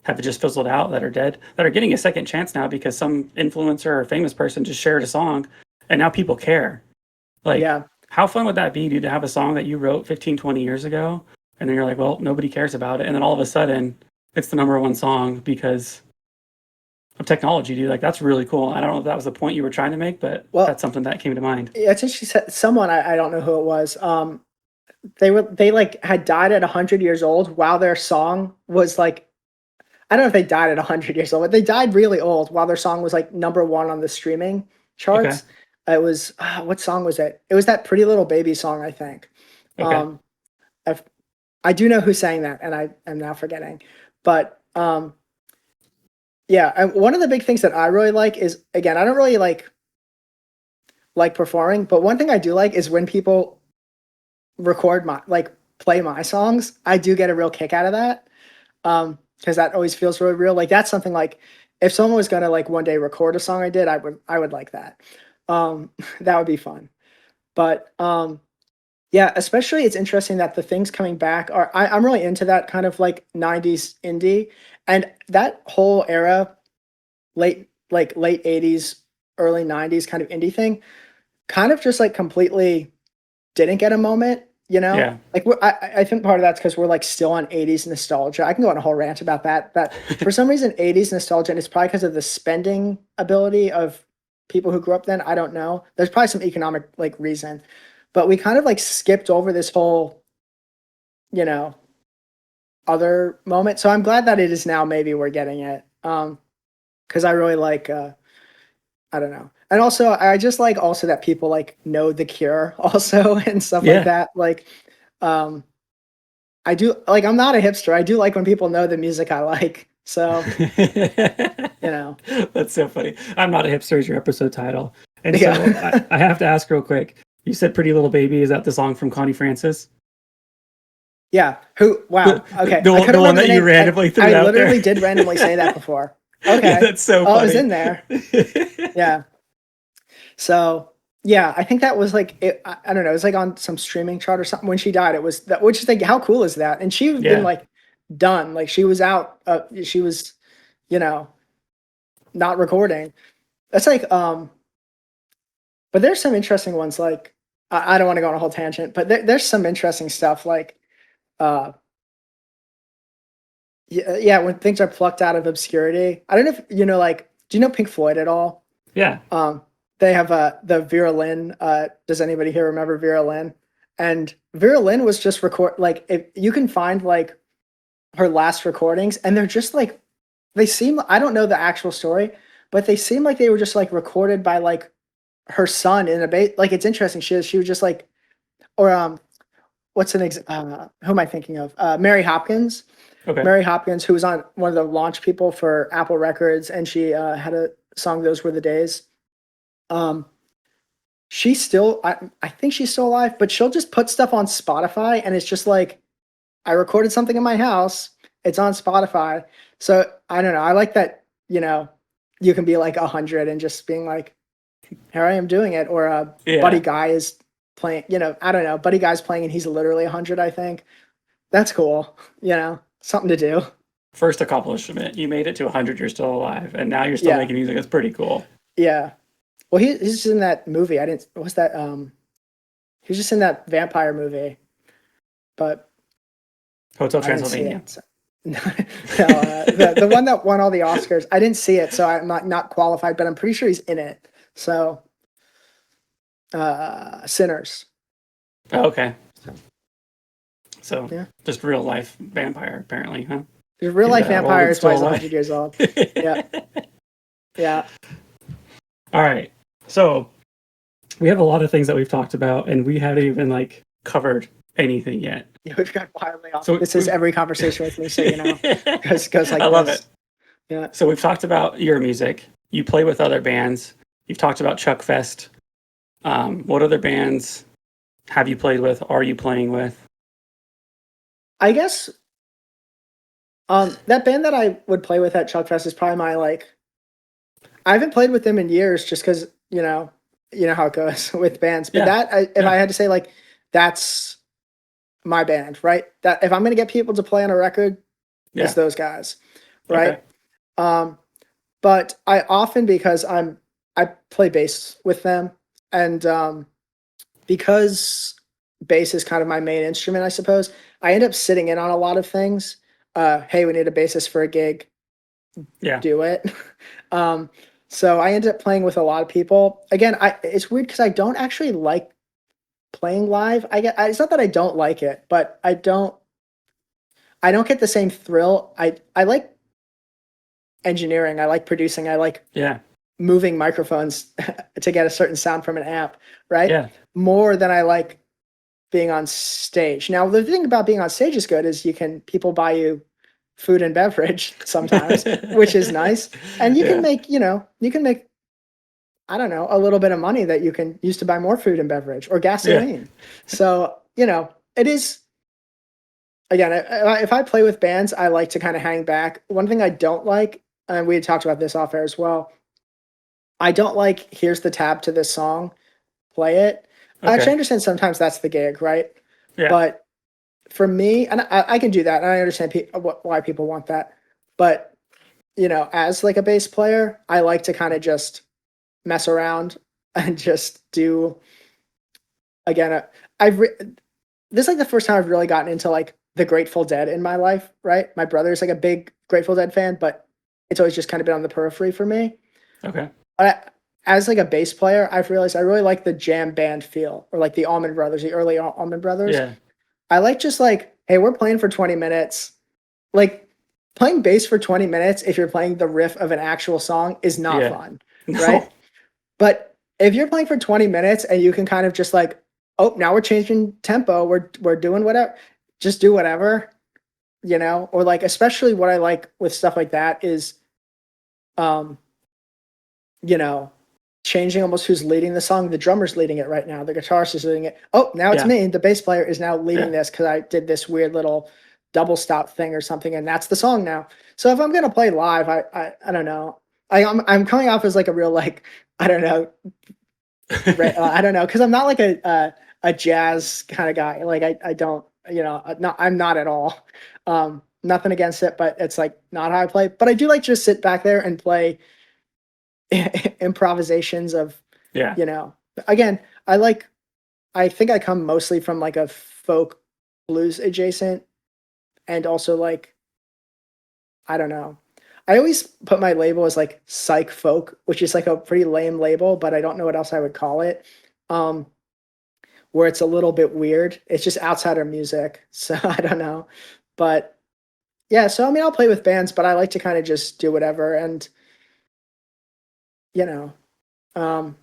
have just fizzled out, that are dead, that are getting a second chance now because some influencer or famous person just shared a song and now people care. Like,
Yeah.
how fun would that be, dude, to have a song that you wrote 15, 20 years ago? And then you're like, well, nobody cares about it. And then all of a sudden, it's the number one song because of technology, dude. Like, that's really cool. I don't know if that was the point you were trying to make, but that's
Well,
something that came to mind.
yeah, it's interesting. Someone I don't know who it was. They like had died at 100 years old while their song was like I don't know if they died at 100 years old, but they died really old while their song was like number one on the streaming
Okay.
charts. It was what song was it? It was that Pretty Little Baby song, I think.
Okay.
Um, I do know who sang that, and I am now forgetting. But yeah, and one of the big things that I really like is again, I don't really like performing, but one thing I do like is when people record my like play my songs. I do get a real kick out of that. Because that always feels really real. Like that's something like if someone was gonna like one day record a song I did, I would like that. That would be fun. But yeah, especially it's interesting that the things coming back are I'm really into that kind of like 90s indie and that whole era, late 80s, early 90s kind of indie thing, kind of just like completely didn't get a moment, you know?
Yeah.
Like I think part of that's because we're like still on 80s nostalgia. I can go on a whole rant about that. That for some reason 80s nostalgia, and it's probably because of the spending ability of people who grew up then. I don't know. There's probably some economic like reason. But we kind of like skipped over this whole, you know, other moment. So I'm glad that it is now maybe we're getting it. Because I really like I don't know. And also I just like also that people like know The Cure also and stuff like
Yeah.
that. Like um I do like I'm not a hipster. I do like when people know the music I like. So, you know.
That's so funny. I'm not a hipster is your episode title. And so
Yeah.
I have to ask real quick. You said Pretty Little Baby. Is that the song from Connie Francis?
Yeah. Who
The,
wow. Okay. I
the
couldn't
one
remember the
that you
name. I
randomly threw
I
out there?
literally did randomly say that before.
Yeah,
Okay.
that's so
Oh, it was
funny.
in there. Yeah. So, yeah, I think that was like I don't know, it was like on some streaming chart or something when she died. It was that which is like how cool is that? And she had been
Yeah.
like done. Like she was out she was, you know, not recording. That's like but there's some interesting ones like I don't want to go on a whole tangent, but there's some interesting stuff like uh Yeah, yeah, when things are plucked out of obscurity. I don't know if you know, like, do you know Pink Floyd at all?
Yeah.
Um, they have the Vera Lynn. Does anybody here remember Vera Lynn? And Vera Lynn was just record like if you can find like her last recordings, and they're just like they seem. I don't know the actual story, but they seem like they were just like recorded by like her son in a base. Like it's interesting. She was just like or what's an who am I thinking of? Mary Hopkins.
Okay.
Mary Hopkins, who was on one of the launch people for Apple Records, and she had a song "Those Were the Days." Um, she's still, I think she's still alive, but she'll just put stuff on Spotify, and it's just like I recorded something in my house. It's on Spotify, so I don't know. I like that. You can be like 100 and just being like, "Here I am doing it," or Buddy
Yeah.
Guy is playing. I don't know. Buddy Guy's playing, and he's literally 100. I think that's cool. Something to do.
First accomplishment. You made it to 100, you're still alive, and now you're still
Yeah,
making music. That's pretty cool.
yeah. Well, he's in that movie. I didn't. What's that? He was just in that vampire movie, but
Hotel
I didn't see
Transylvania.
it. So. No, the one that won all the Oscars. I didn't see it, so I'm not qualified. But I'm pretty sure he's in it. So, Sinners.
Oh, okay.
So,
So
yeah,
just real life vampire, apparently, huh?
the real
He's
life
that old
vampire
and
is why
still
he's
alive.
100 years old. Yeah, yeah.
All right. So we have a lot of things that we've talked about, and we haven't even like covered anything yet.
We've got wildly off.
So
This is every conversation with me, so goes
I
like
love it.
this. Yeah.
So we've talked about your music. You play with other bands. You've talked about Chuck Fest. What other bands have you played with? Are you playing with?
I guess that band that I would play with at Chuck Fest is probably my like. I haven't played with them in years, just because you know how it goes with bands. But
Yeah.
if
Yeah.
I had to say like that's my band, right? That if I'm gonna get people to play on a record, it's
Yeah.
those guys,
Okay.
right? Um, but I often because I play bass with them, and because bass is kind of my main instrument, I suppose. I end up sitting in on a lot of things. Hey, we need a bassist for a gig.
Yeah.
Do it. um, so I ended up playing with a lot of people. Again, it's weird because I don't actually like playing live. It's not that I don't like it, but I don't get the same thrill. I like engineering. I like producing. I like
Yeah.
moving microphones to get a certain sound from an amp, right?
Yeah.
More than I like being on stage. Now, the thing about being on stage is good is people buy you food and beverage sometimes, which is nice. And
Yeah.
you can make, I don't know, a little bit of money that you can use to buy more food and beverage or
Yeah.
gasoline. So, it is, again, if I play with bands, I like to kind of hang back. One thing I don't like, and we had talked about this off air as well, I don't like, here's the tab to this song, play it. Actually, I
Okay.
understand sometimes that's the gig, right?
Yeah.
But for me, and I can do that, and I understand why people want that. But as like a bass player, I like to kind of just mess around and just do again. This is like the first time I've really gotten into like the Grateful Dead in my life. Right, my brother's like a big Grateful Dead fan, but it's always just kind of been on the periphery for me.
Okay.
As like a bass player, I've realized I really like the jam band feel, or like the Allman Brothers, the early Allman Brothers.
Yeah.
I like just like, hey, we're playing for 20 minutes. Like playing bass for 20 minutes, if you're playing the riff of an actual song, is not
Yeah.
fun,
No.
right? But if you're playing for 20 minutes and you can kind of just like, oh, now we're changing tempo, we're doing whatever, just do whatever, or like, especially what I like with stuff like that is, um, you know, changing almost who's leading the song. The drummer's leading it right now. The guitarist is leading it. Oh, now it's
Yeah.
me. The bass player is now leading
Yeah.
this because I did this weird little double stop thing or something, and that's the song now. So if I'm gonna play live, I don't know. I'm coming off as like a real like I don't know I don't know because I'm not like a jazz kind of guy. Like I don't I'm not at all. Nothing against it, but it's like not how I play. But I do like just sit back there and play improvisations of
Yeah.
you know again I think I come mostly from like a folk blues adjacent and also like I don't know. I always put my label as like psych folk, which is like a pretty lame label, but I don't know what else I would call it. Um, where it's a little bit weird. It's just outsider music, so I don't know. But yeah, so I mean, I'll play with bands, but I like to kind of just do whatever, and you know, um,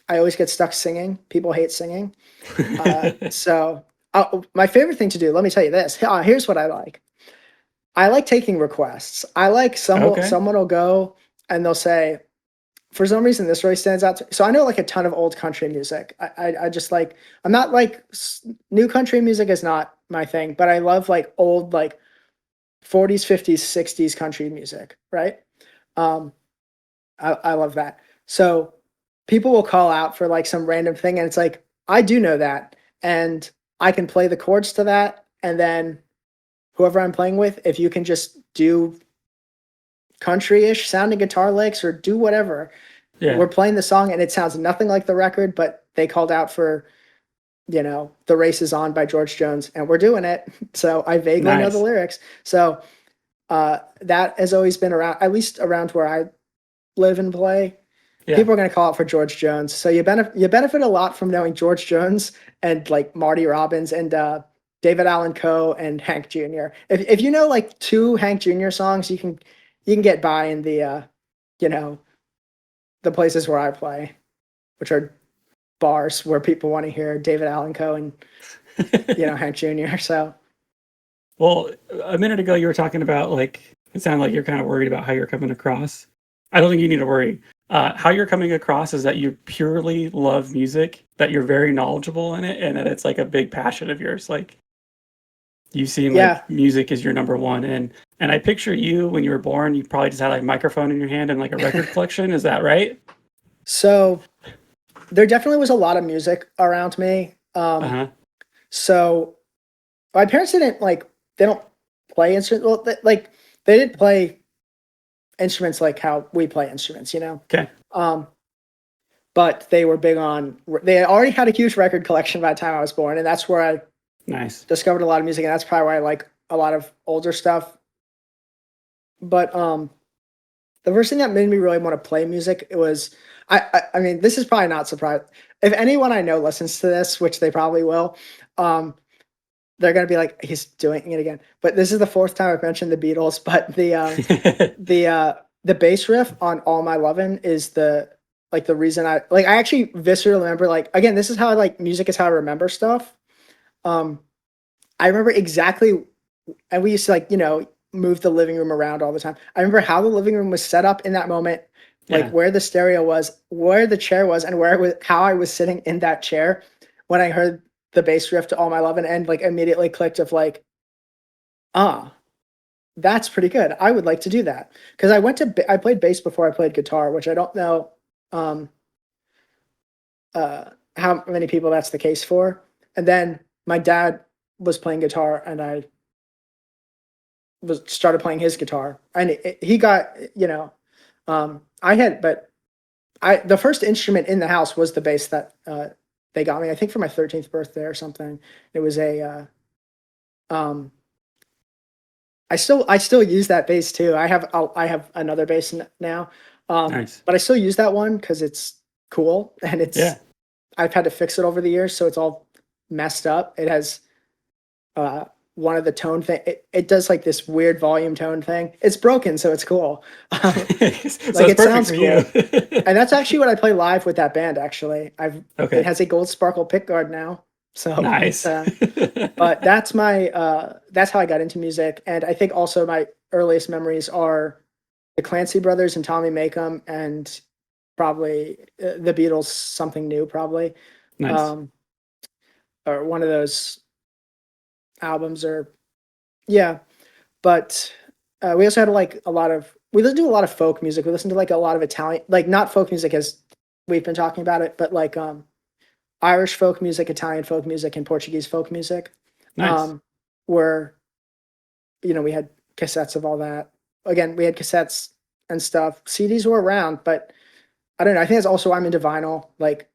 I always get stuck singing. People hate singing, so my favorite thing to do. Let me tell you this. Here's what I like. I like taking requests. I like
Okay.
someone will go and they'll say, for some reason this really stands out to, so I know like a ton of old country music. I just like, I'm not like new country music is not my thing, but I love like old like 40s, 50s, 60s country music, right? Um I love that. So people will call out for like some random thing and it's like I do know that and I can play the chords to that, and then whoever I'm playing with, if you can just do country-ish sounding guitar licks or do whatever.
Yeah.
We're playing the song and it sounds nothing like the record, but they called out for, The Race Is On by George Jones and we're doing it. So I vaguely know the
Nice.
lyrics. So that has always been around, at least around where I live and play.
Yeah.
People are going to call out for George Jones. So you benefit a lot from knowing George Jones and like Marty Robbins and David Allan Coe and Hank Jr. If you know like two Hank Jr. songs, you can get by in the you know the places where I play, which are bars where people want to hear David Allan Coe and Hank Jr. So
Well, a minute ago you were talking about like it sounded like you're kind of worried about how you're coming across. I don't think you need to worry. How you're coming across is that you purely love music, that you're very knowledgeable in it, and that it's like a big passion of yours. Like you seem like
yeah,
music is your number one, and I picture you when you were born. You probably just had like a microphone in your hand and like a record collection. Is that right?
so there definitely was a lot of music around me.
Uh huh.
So my parents didn't like they don't play instruments. Well, they didn't play instruments like how we play instruments, you know.
Okay.
Um, but they were big on. They already had a huge record collection by the time I was born, and that's where I
Nice.
discovered a lot of music, and that's probably why I like a lot of older stuff. But the first thing that made me really want to play music, it was I mean, this is probably not surprising. If anyone I know listens to this, which they probably will, um, they're gonna be like, he's doing it again. But this is the fourth time I've mentioned the Beatles. But the bass riff on All My Lovin' is the reason I actually viscerally remember, like, again, this is how I like music is how I remember stuff. Um I remember exactly, and we used to like, move the living room around all the time. I remember how the living room was set up in that moment, like
Yeah.
where the stereo was, where the chair was, and where it was, how I was sitting in that chair when I heard the bass riff to All My Love, and like immediately clicked of like, ah, that's pretty good. I would like to do that because I played bass before I played guitar, which I don't know um, how many people that's the case for. And then my dad was playing guitar, and I was started playing his guitar, and he got I had, but I the first instrument in the house was the bass that they got me. I think for my 13th birthday or something. It was a um, I still use that bass too. I have another bass now,
Nice.
but I still use that one because it's cool and
Yeah.
I've had to fix it over the years, so it's all messed up. It has uh, one of the tone thing. It does like this weird volume tone thing. It's broken, so it's cool.
So
Like
it's
it
perfect
sounds
for you.
cool, and that's actually what I play live with that band. Actually, it
Okay.
has a gold sparkle pickguard now, so
Nice.
but that's how I got into music, and I think also my earliest memories are the Clancy Brothers and Tommy Makem, and probably the Beatles, Something New, probably,
Nice.
um, or one of those albums, or yeah. But we also had like we listened to a lot of folk music. We listened to like a lot of Italian, like not folk music as we've been talking about it, but like Irish folk music, Italian folk music, and Portuguese folk music.
Nice.
Um, where we had cassettes of all that. Again, we had cassettes and stuff. CDs were around, but I don't know. I think it's also I'm into vinyl. Like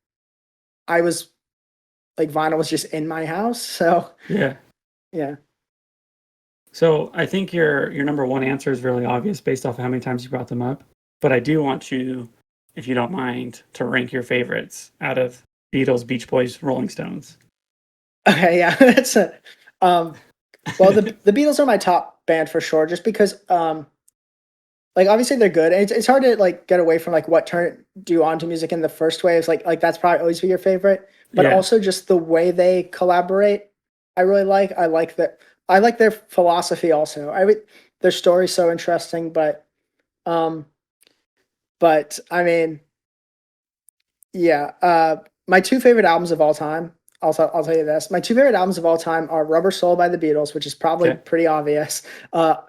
I was like vinyl was just in my house, so
Yeah.
yeah.
So I think your number one answer is really obvious based off of how many times you brought them up. But I do want you, if you don't mind, to rank your favorites out of Beatles, Beach Boys, Rolling Stones.
Okay, yeah, that's a um well, the Beatles are my top band for sure, just because like obviously they're good. And it's hard to like get away from like what turned you on to music in the first way. It's like that's probably always be your favorite, but
Yeah,
also just the way they collaborate. I really like. I like that. I like their philosophy also. I would their story's so interesting, um, but I mean, yeah. My two favorite albums of all time. I'll tell you this. My two favorite albums of all time are Rubber Soul by the Beatles, which is probably
okay.
pretty obvious.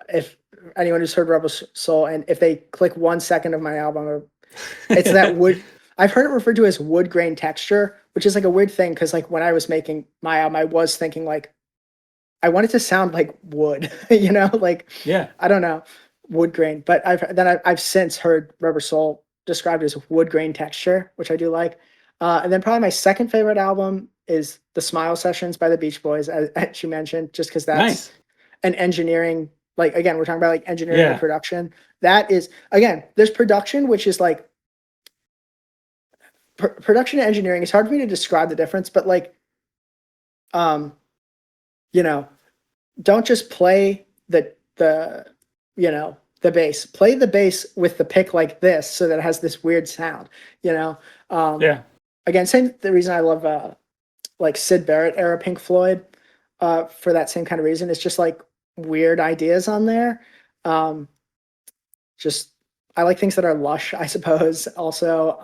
If anyone who's heard Rubber Soul, and if they click 1 second of my album, it's that wood. I've heard it referred to as wood grain texture, which is like a weird thing because like when I was making my album, I was thinking like I want it to sound like wood, like
Yeah,
I don't know, wood grain. But I've since heard Rubber Soul described as wood grain texture, which I do like. And then probably my second favorite album is the Smile Sessions by the Beach Boys, as you mentioned, just because that's
nice.
an engineering. Like again, we're talking about like engineering and
Yeah,
production. That is again, there's production, which is like production and engineering. It's hard for me to describe the difference, but like, um, you know, don't just play the bass. Play the bass with the pick like this so that it has this weird sound, you know. Um
yeah.
Again, same the reason I love like Sid Barrett era Pink Floyd, for that same kind of reason. It's just like weird ideas on there. Um just I like things that are lush, I suppose, also.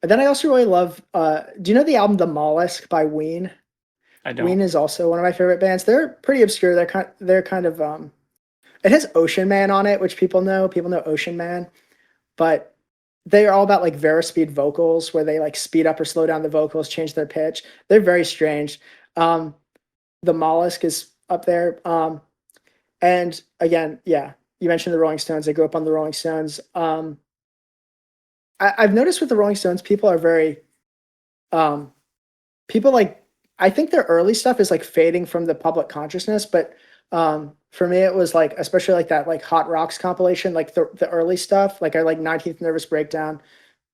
And then I also really love do you know the album The Mollusk by Ween?
I don't.
Ween is also one of my favorite bands. They're pretty obscure. They're kind of it has Ocean Man on it, which people know. People know Ocean Man, but they are all about like Verispeed vocals where they like speed up or slow down the vocals, change their pitch. They're very strange. Um, the Mollusk is up there. And again, yeah, you mentioned the Rolling Stones. I grew up on the Rolling Stones. I've noticed with the Rolling Stones, people are very um, people like I think their early stuff is like fading from the public consciousness, but for me it was like especially like that like Hot Rocks compilation, like the early stuff, like I like 19th Nervous Breakdown.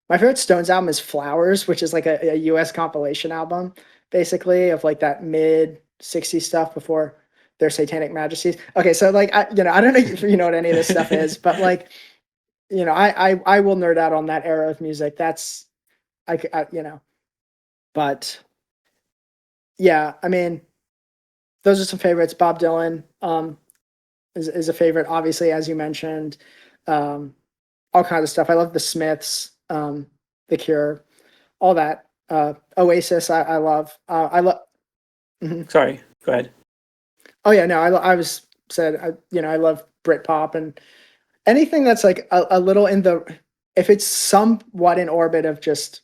My favorite Stones album is Flowers, which is like a US compilation album basically of like that mid 60s stuff before their Satanic Majesties. Okay, so like I don't know if you know what any of this stuff is, but like I will nerd out on that era of music. That's but yeah, I mean, those are some favorites. Bob Dylan is a favorite, obviously, as you mentioned. Um, all kinds of stuff. I love the Smiths, The Cure, all that. Oasis, I love. I love. Mhm.
Sorry. Go ahead.
Oh yeah, no, I was said. I love Britpop and anything that's like a little in the. If it's somewhat in orbit of just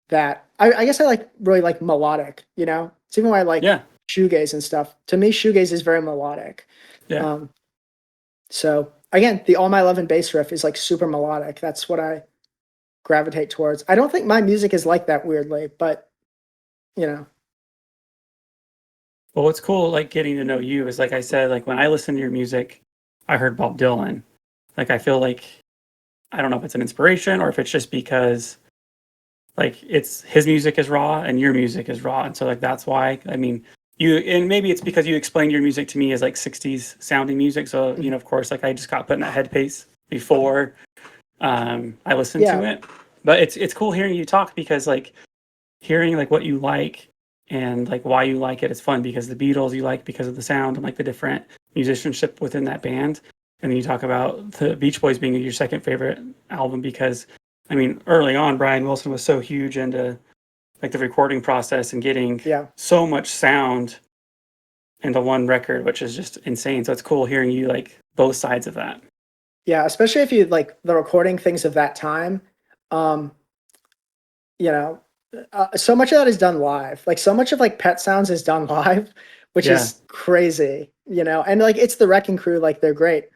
that, I guess I like really like melodic. It's even why I like
Yeah,
shoegaze and stuff. To me, shoegaze is very melodic.
yeah.
Um, So again, the All My Love and Bass riff is like super melodic. That's what I gravitate towards. I don't think my music is like that weirdly, but you know,
Well, what's cool, like getting to know you, is like I said, like when I listen to your music, I heard Bob Dylan. Like I feel like I don't know if it's an inspiration or if it's just because like it's his music is raw and your music is raw, and so like that's why. I mean, you and maybe it's because you explained your music to me as like '60s sounding music. So
mhm.
of course, like I just got put in that headspace before I listened to
Yeah,
it. But it's cool hearing you talk because like hearing like what you like and like why you like it is fun because the Beatles you like because of the sound and like the different musicianship within that band. And then you talk about the Beach Boys being your second favorite album because I mean early on Brian Wilson was so huge into like the recording process and getting
yeah,
so much sound into one record, which is just insane. So it's cool hearing you like both sides of that.
yeah. Especially if you like the recording things of that time. Um, you know, so much of that is done live. Like so much of like Pet Sounds is done live, which
Yeah.
is crazy. And like it's the Wrecking Crew, like they're great.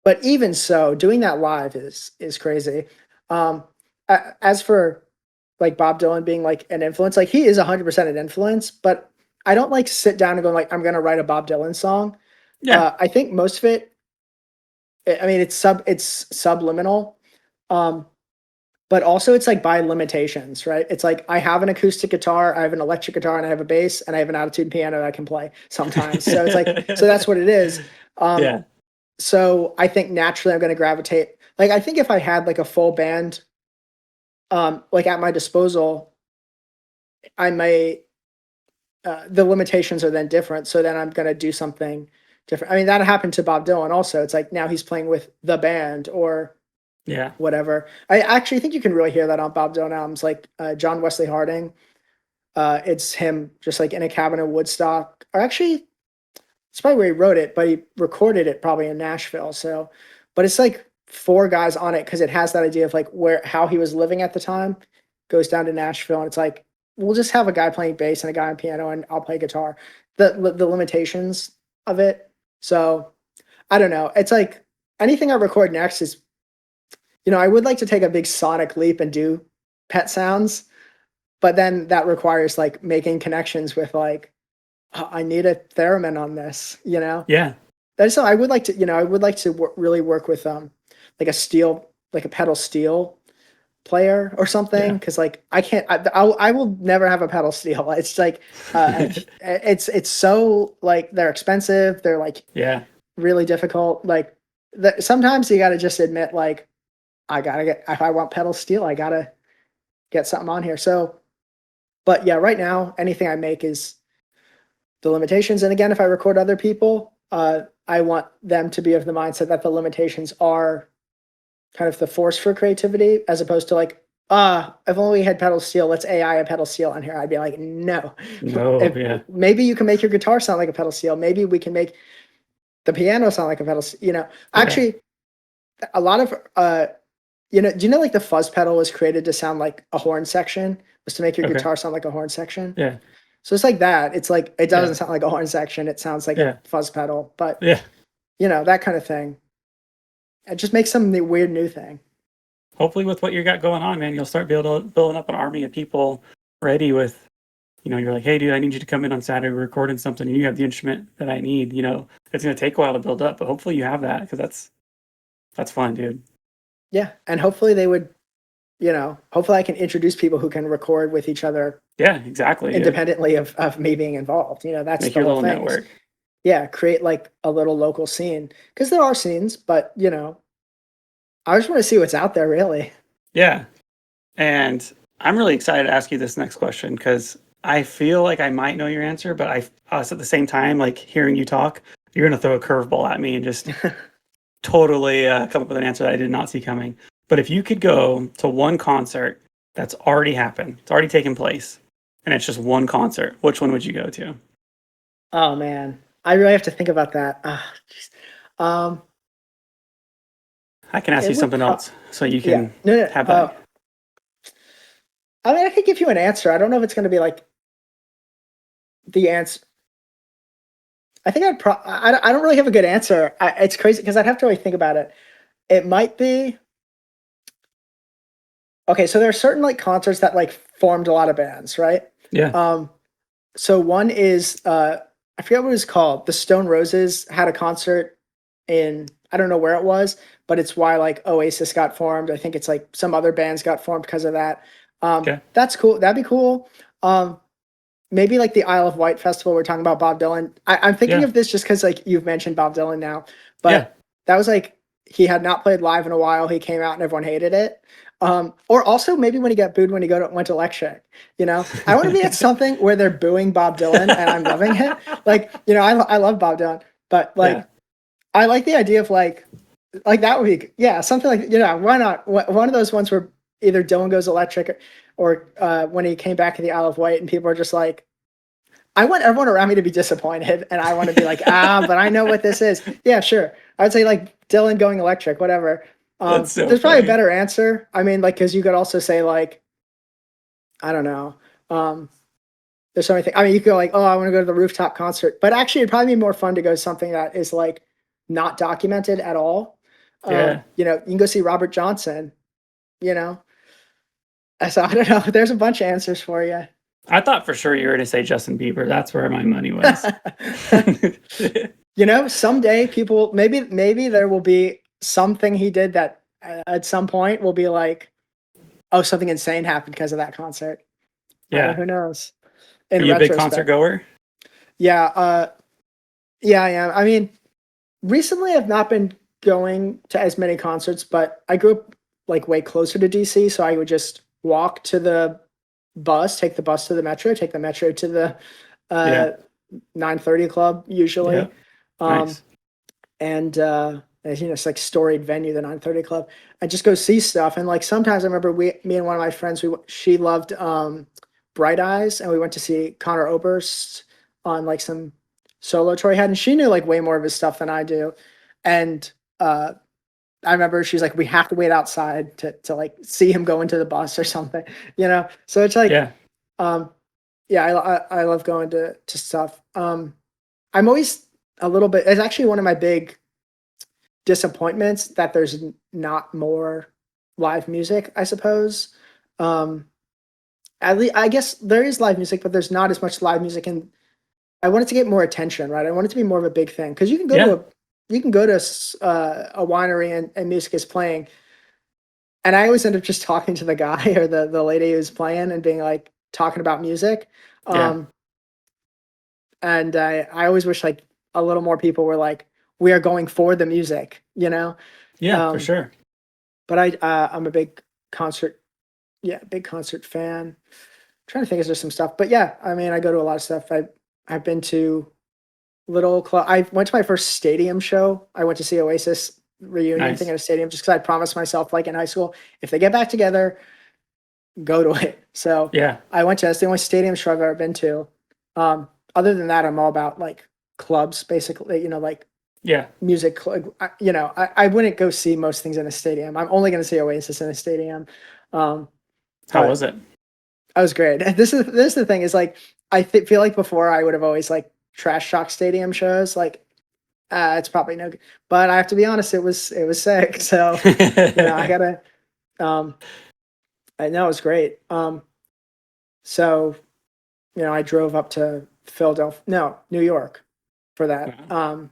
But even so, doing that live is crazy. Um, as for like Bob Dylan being like an influence, like he is 100% an influence, but I don't like sit down and go like I'm gonna write a Bob Dylan song.
Yeah.
I think most of it, I mean, it's subliminal, um, but also it's like by limitations, right? It's like I have an acoustic guitar, I have an electric guitar, and I have a bass, and I have an attitude piano that I can play sometimes. So it's like, so that's what it is. Um,
Yeah.
so I think naturally I'm going to gravitate. Like I think if I had like a full band, like at my disposal, I may the limitations are then different. So then I'm going to do something different. I mean, that happened to Bob Dylan also. It's like now he's playing with the band or
Yeah.
whatever. I actually think you can really hear that on Bob Dylan albums, like John Wesley Harding. It's him just like in a cabin in Woodstock, or actually, it's probably where he wrote it, but he recorded it probably in Nashville. So, but it's like four guys on it because it has that idea of like where how he was living at the time. Goes down to Nashville, and it's like we'll just have a guy playing bass and a guy on piano, and I'll play guitar. The limitations of it. So I don't know. It's like anything I record next is, I would like to take a big sonic leap and do pet sounds, but then that requires like making connections with like, I need a theremin on this,
Yeah.
That's so I would like to, I would like to really work with like a steel, like a pedal steel player or something,
Yeah.
because like I can't, I will never have a pedal steel. It's like, it's so like they're expensive. They're like
Yeah.
really difficult. Like sometimes you got to just admit like I gotta get if I want pedal steel, I gotta get something on here. So, but yeah, right now anything I make is the limitations. And again, if I record other people, I want them to be of the mindset that the limitations are kind of the force for creativity, as opposed to like, if only we had pedal steel, let's AI a pedal steel on here. I'd be like, no.
No.
If
Yeah.
maybe you can make your guitar sound like a pedal steel. Maybe we can make the piano sound like a pedal.
Yeah.
Actually, a lot of do you know like the fuzz pedal was created to sound like a horn section, was to make your
Okay.
guitar sound like a horn section.
Yeah.
So it's like that. It's like it
Yeah.
doesn't sound like a horn section. It sounds like a
Yeah.
fuzz pedal, but
Yeah.
that kind of thing. It just makes some weird new thing.
Hopefully, with what you got going on, man, you'll start building up an army of people ready with, you're like, hey, dude, I need you to come in on Saturday, we're recording something, and you have the instrument that I need. It's going to take a while to build up, but hopefully you have that because that's fun, dude.
Yeah, and hopefully they would, hopefully I can introduce people who can record with each other
Yeah, exactly, dude.
independently of me being involved. That's
Make
the
your
whole
little
thing is,
network.
yeah, create like a little local scene, because there are scenes, but I just want to see what's out there really.
Yeah. And I'm really excited to ask you this next question because I feel like I might know your answer, but us at the same time, like hearing you talk, you're going to throw a curveball at me and just totally come up with an answer that I did not see coming. But if you could go to one concert that's already happened, it's already taken place, and it's just one concert, which one would you go to?
Oh man, I really have to think about that. Jeez.
I can ask you
It would
something else so you
yeah,
can
no, no.
have that.
I mean, I could give you an answer. I don't know if it's going to be like the answer. I think I don't really have a good answer. It's crazy because I'd have to really think about it. It might be okay. So there are certain like concerts that like formed a lot of bands, right?
Yeah.
Um, so one is I forget what it was called. The Stone Roses had a concert in I don't know where it was, but it's why like Oasis got formed. I think it's like some other bands got formed because of that.
Okay.
That's cool. That'd be cool. Um, Maybe like the Isle of Wight festival. We're talking about Bob Dylan. I'm thinking
Yeah.
of this just because like you've mentioned Bob Dylan now,
Yeah.
but that was like he had not played live in a while. He came out and everyone hated it. Or also maybe when he got booed when he went to lecture. I want to be at something where they're booing Bob Dylan and I'm loving it. Like I love Bob Dylan, but
Yeah.
like I like the idea of like that would be yeah something like why not one of those ones where either Dylan goes electric or when he came back to the Isle of Wight and people are just like I want everyone around me to be disappointed and I want to be like but I know what this is. Yeah, sure. I would say like Dylan going electric, whatever.
That's so
There's probably a
funny.
better answer. I mean, like, because you could also say like I don't know. There's so many things. I mean, you could go like, oh, I want to go to the rooftop concert, but actually, it'd probably be more fun to go to something that is like not documented at all.
Yeah.
You can go see Robert Johnson. You know, so I don't know. There's a bunch of answers for you.
I thought for sure you were going to say Justin Bieber. That's where my money was.
Someday people maybe there will be something he did that at some point will be like, oh, something insane happened because of that concert.
Yeah.
Who knows?
Are
In
you a big concert
retrospect,
goer?
yeah, yeah, I am. I mean, recently I've not been going to as many concerts, but I grew up like way closer to DC, so I would just walk to the bus, take the bus to the metro, take the metro to the
Yeah.
uh 9:30 club
Yeah.
usually. Um
Nice.
and it's like storied venue, the 9:30 club. I just go see stuff, and like sometimes I remember me and one of my friends, she loved Bright Eyes, and we went to see Connor Oberst on like some solo tour he had, and she knew like way more of his stuff than I do. And I remember she's like, we have to wait outside to like see him go into the bus or something, So it's like,
Yeah.
um, yeah, I love going to stuff. I'm always a little bit. It's actually one of my big disappointments that there's not more live music, I suppose. Um, at least I guess there is live music, but there's not as much live music, and I want it to get more attention, right? I want it to be more of a big thing because
Yeah.
you can go to a winery and music is playing, and I always end up just talking to the guy or the lady who's playing and being like talking about music.
Yeah.
Um, and I always wish like a little more people were like, we are going for the music,
Yeah, for
Um,
sure.
but I'm a big concert, yeah, big concert fan. Trying to think, is there some stuff? But yeah, I mean, I go to a lot of stuff. I've been to little club. I went to my first stadium show. I went to see Oasis reunion thing
Nice.
at a stadium just because I promised myself, like in high school, if they get back together, go to it. So
Yeah.
I went to that's the only stadium show I've ever been to. Other than that, I'm all about like clubs, basically. Like
Yeah.
music. I wouldn't go see most things in a stadium. I'm only going to see Oasis in a stadium. Um,
How was
but
it?
that was great. This is the thing is like feel like before I would have always like trash talk stadium shows like it's probably no good. But I have to be honest, it was sick. So I gotta um I know it was great. So I drove up to Philadelphia, no, New York for that.
Wow.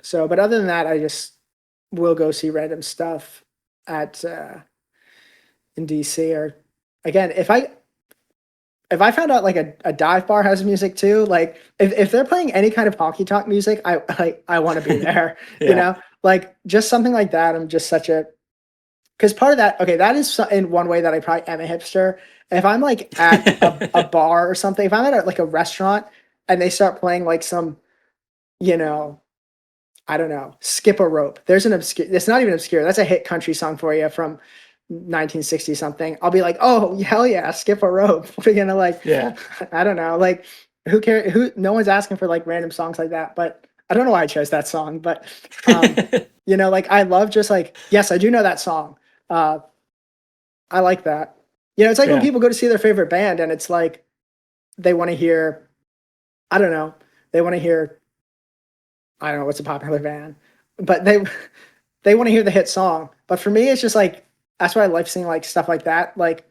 So but other than that, I just will go see random stuff at in DC or again if I found out like a dive bar has music too, like if they're playing any kind of honky tonk music, I want to be there,
Yeah.
like just something like that. I'm just such a because part of that, okay, that is in one way that I probably am a hipster. If I'm like at a bar or something, if I'm at like a restaurant and they start playing like some, you know, I don't know, skip a rope. There's an obscure. It's not even obscure. That's a hit country song for you from 1960 something. I'll be like, oh hell yeah, skip a rope. We're gonna like,
Yeah.
I don't know, like who cares? Who? No one's asking for like random songs like that. But I don't know why I chose that song. But like I love just like yes, I do know that song. Uh, I like that. It's like when
Yeah.
people go to see their favorite band and it's like they want to hear. I don't know. They want to hear. I don't know what's a popular band, but they want to hear the hit song. But for me, it's just like that's why I like seeing like stuff like that. Like,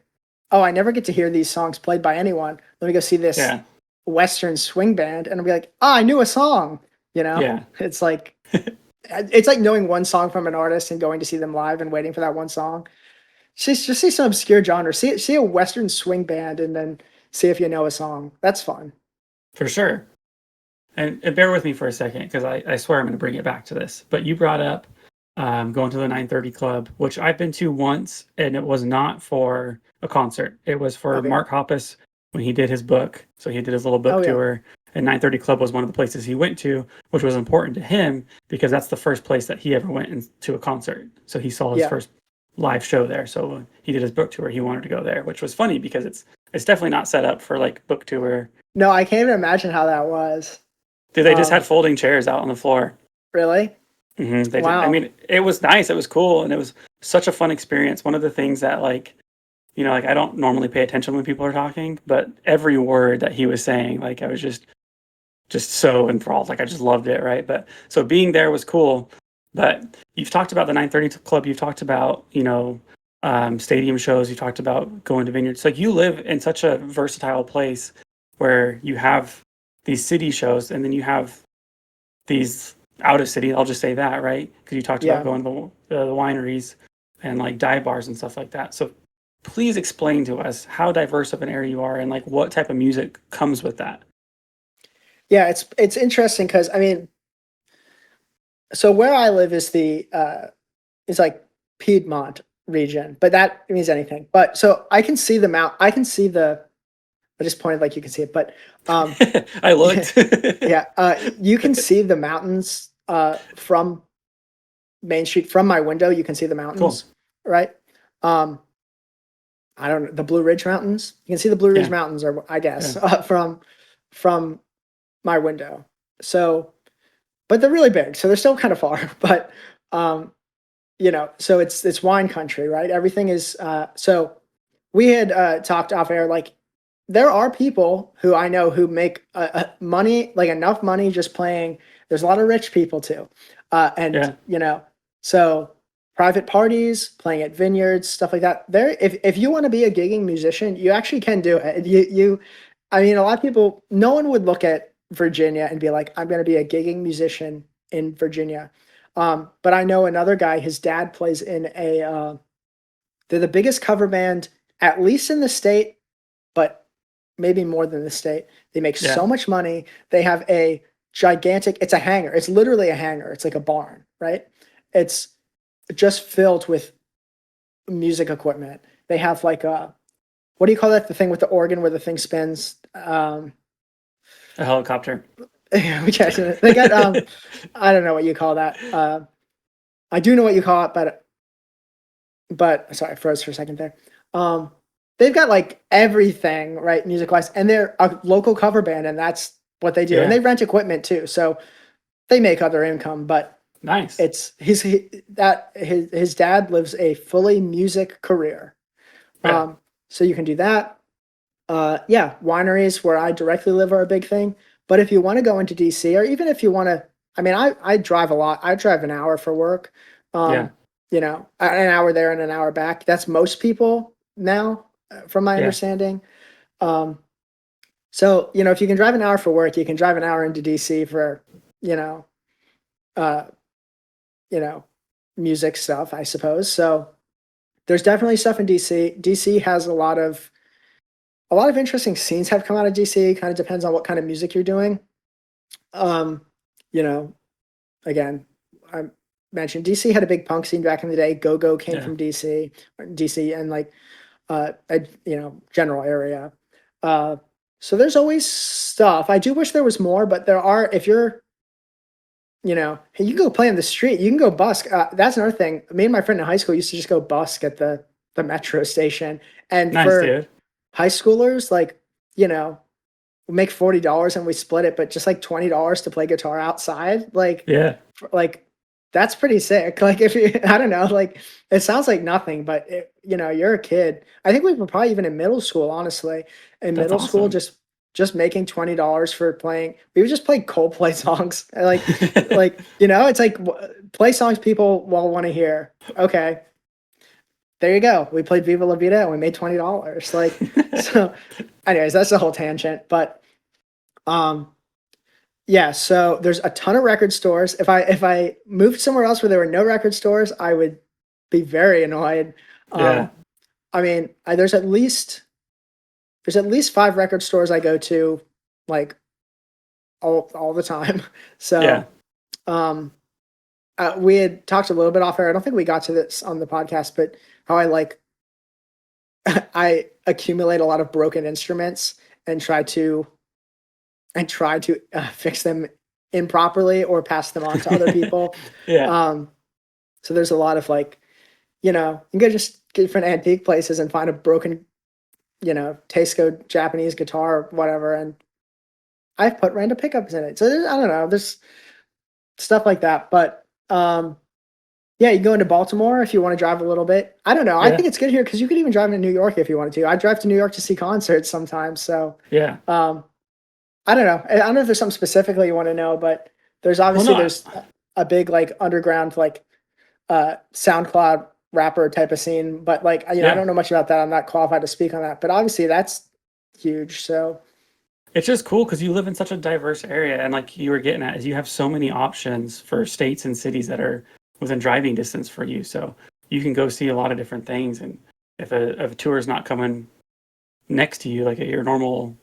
oh, I never get to hear these songs played by anyone. Let me go see this
Yeah.
Western swing band, and I'll be like, oh, I knew a song.
Yeah.
It's like knowing one song from an artist and going to see them live and waiting for that one song. Just see some obscure genre. See a Western swing band, and then see if you know a song. That's fun.
For sure. And bear with me for a second because I swear I'm going to bring it back to this. But you brought up going to the 9:30 Club, which I've been to once, and it was not for a concert. It was for
Okay.
Mark Hoppus when he did his book. So he did his little book
Oh yeah.
tour, and 9:30 Club was one of the places he went to, which was important to him because that's the first place that he ever went to a concert. So he saw his
Yeah.
first live show there. So when he did his book tour, he wanted to go there, which was funny because it's definitely not set up for like book tour.
No, I can't even imagine how that was.
Dude, they just had
Um,
folding chairs out on the floor.
really?
They did. I
Wow.
mean, it was nice. It was cool, and it was such a fun experience. One of the things that, like, like I don't normally pay attention when people are talking, but every word that he was saying, like, I was just so enthralled. Like, I just loved it, right? But so being there was cool. But you've talked about the 9:30 Club. You've talked about stadium shows. You talked about going to vineyards. Like, you live in such a versatile place where you have these city shows, and then you have these out of city. I'll just say that, right? Because you talked about
Yeah.
going to the wineries and like dive bars and stuff like that. So please explain to us how diverse of an area you are and like what type of music comes with that.
Yeah, it's interesting because I mean, so where I live is like Piedmont region, but that means anything. But so I can see the mount. I can see the. I just pointed like you can see it, but um,
I
yeah,
looked.
yeah, you can see the mountains from Main Street from my window. You can see the
Cool.
mountains, right? Um, I don't know the Blue Ridge Mountains. You can see the Blue Ridge
Yeah.
Mountains, or I
Yeah.
guess from my window. So, but they're really big, so they're still kind of far. But um, so it's wine country, right? Everything is so we had talked off air like there are people who I know who make money, like enough money just playing. There's a lot of rich people too, and
Yeah.
so private parties, playing at vineyards, stuff like that. There, if you want to be a gigging musician, you actually can do it. I mean, a lot of people, no one would look at Virginia and be like, I'm going to be a gigging musician in Virginia. But I know another guy, his dad plays in they're the biggest cover band, at least in the state, but maybe more than the state. They make
Yeah.
so much money. They have a gigantic, it's a hangar. It's literally a hangar. It's like a barn, right? It's just filled with music equipment. They have like what do you call that? The thing with the organ where the thing spins.
A helicopter.
They got I don't know what you call that. I do know what you call it, but sorry, I froze for a second there. Um, they've got like everything, right, music wise, and they're a local cover band, and that's what they do. And
Yeah.
they rent equipment too, so they make other income. But
Nice.
it's his dad lives a fully music career.
Yeah.
Um, so you can do that. Yeah, wineries where I directly live are a big thing. But if you want to go into DC, or even if you want to, I mean, I drive a lot. I drive an hour for work.
Yeah.
Um, an hour there and an hour back. That's most people now, from my
Yeah.
understanding. Um, so if you can drive an hour for work, you can drive an hour into DC for, you know, uh, you know, music stuff, I suppose. So there's definitely stuff in DC. DC has a lot of interesting scenes have come out of DC. Kind of depends on what kind of music you're doing. Um, you know, again, I mentioned DC had a big punk scene back in the day. Go Go came
Yeah.
from DC, and like general area. Uh, so there's always stuff. I do wish there was more, but there are. If you're, hey, you can go play on the street. You can go busk. That's another thing. Me and my friend in high school used to just go busk at the metro station, and
Nice,
for
dude.
high schoolers, like, we make $40 and we split it, but just like $20 to play guitar outside,
Yeah.
like that's pretty sick. Like if you, I don't know, like it sounds like nothing, but you're a kid. I think we were probably even in middle school, honestly. In
That's
middle school,
awesome.
just making $20 for playing. We would just play Coldplay songs, it's like play songs people will want to hear. Okay, there you go. We played Viva La Vida and we made $20. Like, so anyways, that's the whole tangent. But um yeah, so there's a ton of record stores. If I moved somewhere else where there were no record stores, I would be very annoyed.
Yeah.
Um I mean, there's at least 5 record stores I go to like all the time.
Yeah.
So um we had talked a little bit off air. I don't think we got to this on the podcast, but how I accumulate a lot of broken instruments and try to fix them improperly or pass them on to other people.
Yeah.
Um, so there's a lot of like, you can go just different antique places and find a broken, Tasco Japanese guitar or whatever, and I've put random pickups in it. So I don't know, there's stuff like that. But yeah, you go into Baltimore if you want to drive a little bit. I don't know. I
Yeah.
think it's good here because you could even drive into New York if you wanted to. I drive to New York to see concerts sometimes. So
Yeah.
um, I don't know. I don't know if there's something specifically you want to know, but there's
Well,
obviously
no.
there's a big like underground like SoundCloud rapper type of scene. But like I
Yeah.
don't know much about that. I'm not qualified to speak on that. But obviously that's huge. So
it's just cool because you live in such a diverse area, and like you were getting at, is you have so many options for states and cities that are within driving distance for you. So you can go see a lot of different things, and if a tour is not coming next to you, like at your normal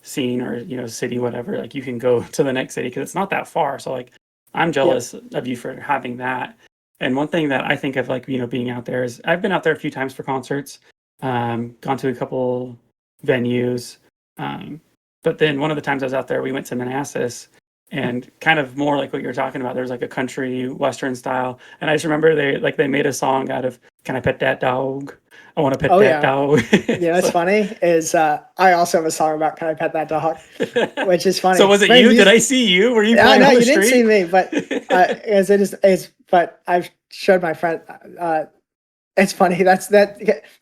scene or city, whatever, like you can go to the next city because it's not that far. So like I'm
Yeah.
jealous of you for having that. And one thing that I think of, like, being out there is I've been out there a few times for concerts, gone to a couple venues. Um, but then one of the times I was out there, we went to Manassas, and kind of more like what you're talking about. There's like a country western style, and I just remember they made a song out of "Can I pet that dog? I want to pet
Oh
that
yeah.
dog."
You know, what's
so,
funny is I also have a song about Can I Pet That Dog, which is
so
funny.
was
It's
it
very
you? Did
music.
I see you? Were you
I
playing
know
on the
you didn't see
street?
me, but as it is, but I've showed my friend. It's funny. That's that.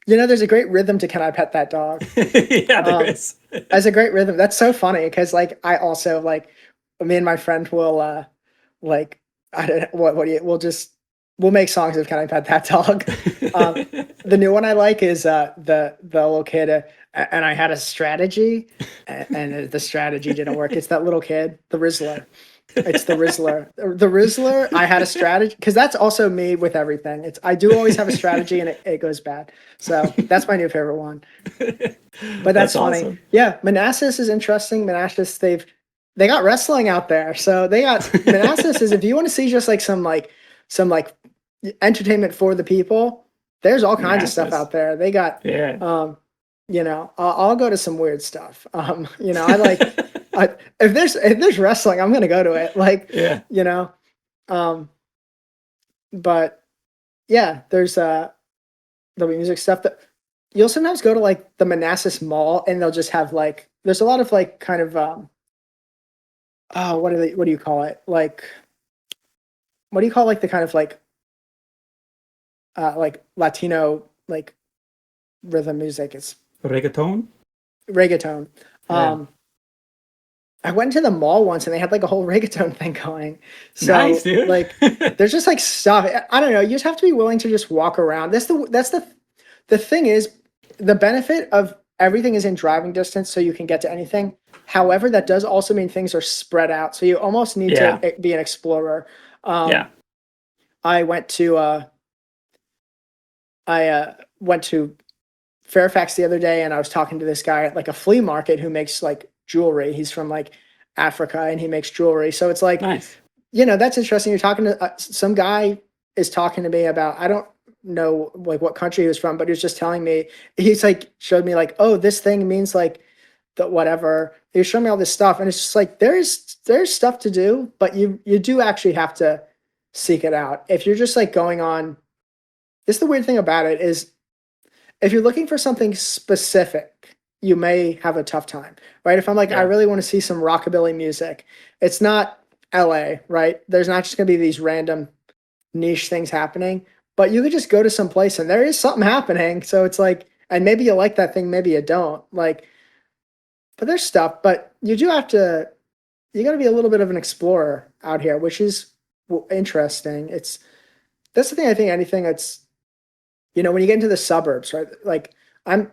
You know, there's a great rhythm to "Can I Pet That Dog."
Yeah, there
Um,
is.
as a great rhythm. That's so funny because like I also like me and my friend will like I don't know what do you we'll make songs of "Can I Pet That Dog." Um, the new one I like is the little kid and I had a strategy and the strategy didn't work. It's that little kid, the Rizzler. It's the Rizzler. The Rizzler, I had a strategy because that's also me with everything. It's I do always have a strategy and it goes bad. So that's my new favorite one. But that's
That's
funny.
awesome.
Yeah, Manassas is interesting. Manassas, they got wrestling out there. So they got Manassas is if you want to see just like some entertainment for the people, there's all kinds of stuff
Manassas.
out there. They got
Yeah.
I'll go to some weird stuff. I like if there's wrestling, I'm gonna go to it. Like,
Yeah.
you know, um, but yeah, there'll be music stuff that you'll sometimes go to like the Manassas Mall and they'll just have like there's a lot of like kind of oh what do you call it? Like what do you call like the kind of like Latino like rhythm music? It's
Reggaeton?
reggaeton.
Yeah.
Um I went to the mall once and they had like a whole reggaeton thing going.
Nice,
So
dude.
like there's just like stuff. I don't know. You just have to be willing to just walk around. The thing is the benefit of everything is in driving distance so you can get to anything. However, that does also mean things are spread out. So you almost need
Yeah.
to be an explorer. Um,
Yeah.
I went to Fairfax the other day and I was talking to this guy at like a flea market who makes like jewelry. He's from like Africa and he makes jewelry. So it's like,
Nice.
that's interesting. You're talking to some guy is talking to me about, I don't know like what country he was from, but he was just telling me, he's like, showed me like, oh, this thing means like the whatever. He was showing me all this stuff. And it's just like, there's stuff to do, but you do actually have to seek it out. If you're just like going on, this is the weird thing about it is if you're looking for something specific, you may have a tough time, right? If I'm like, I
Yeah.
really want to see some rockabilly music, it's not LA, right? There's not just going to be these random niche things happening, but you could just go to some place and there is something happening. So it's like, and maybe you like that thing, maybe you don't. Like, but there's stuff, but you got to be a little bit of an explorer out here, which is interesting. That's the thing. I think anything that's, when you get into the suburbs, right? Like, I'm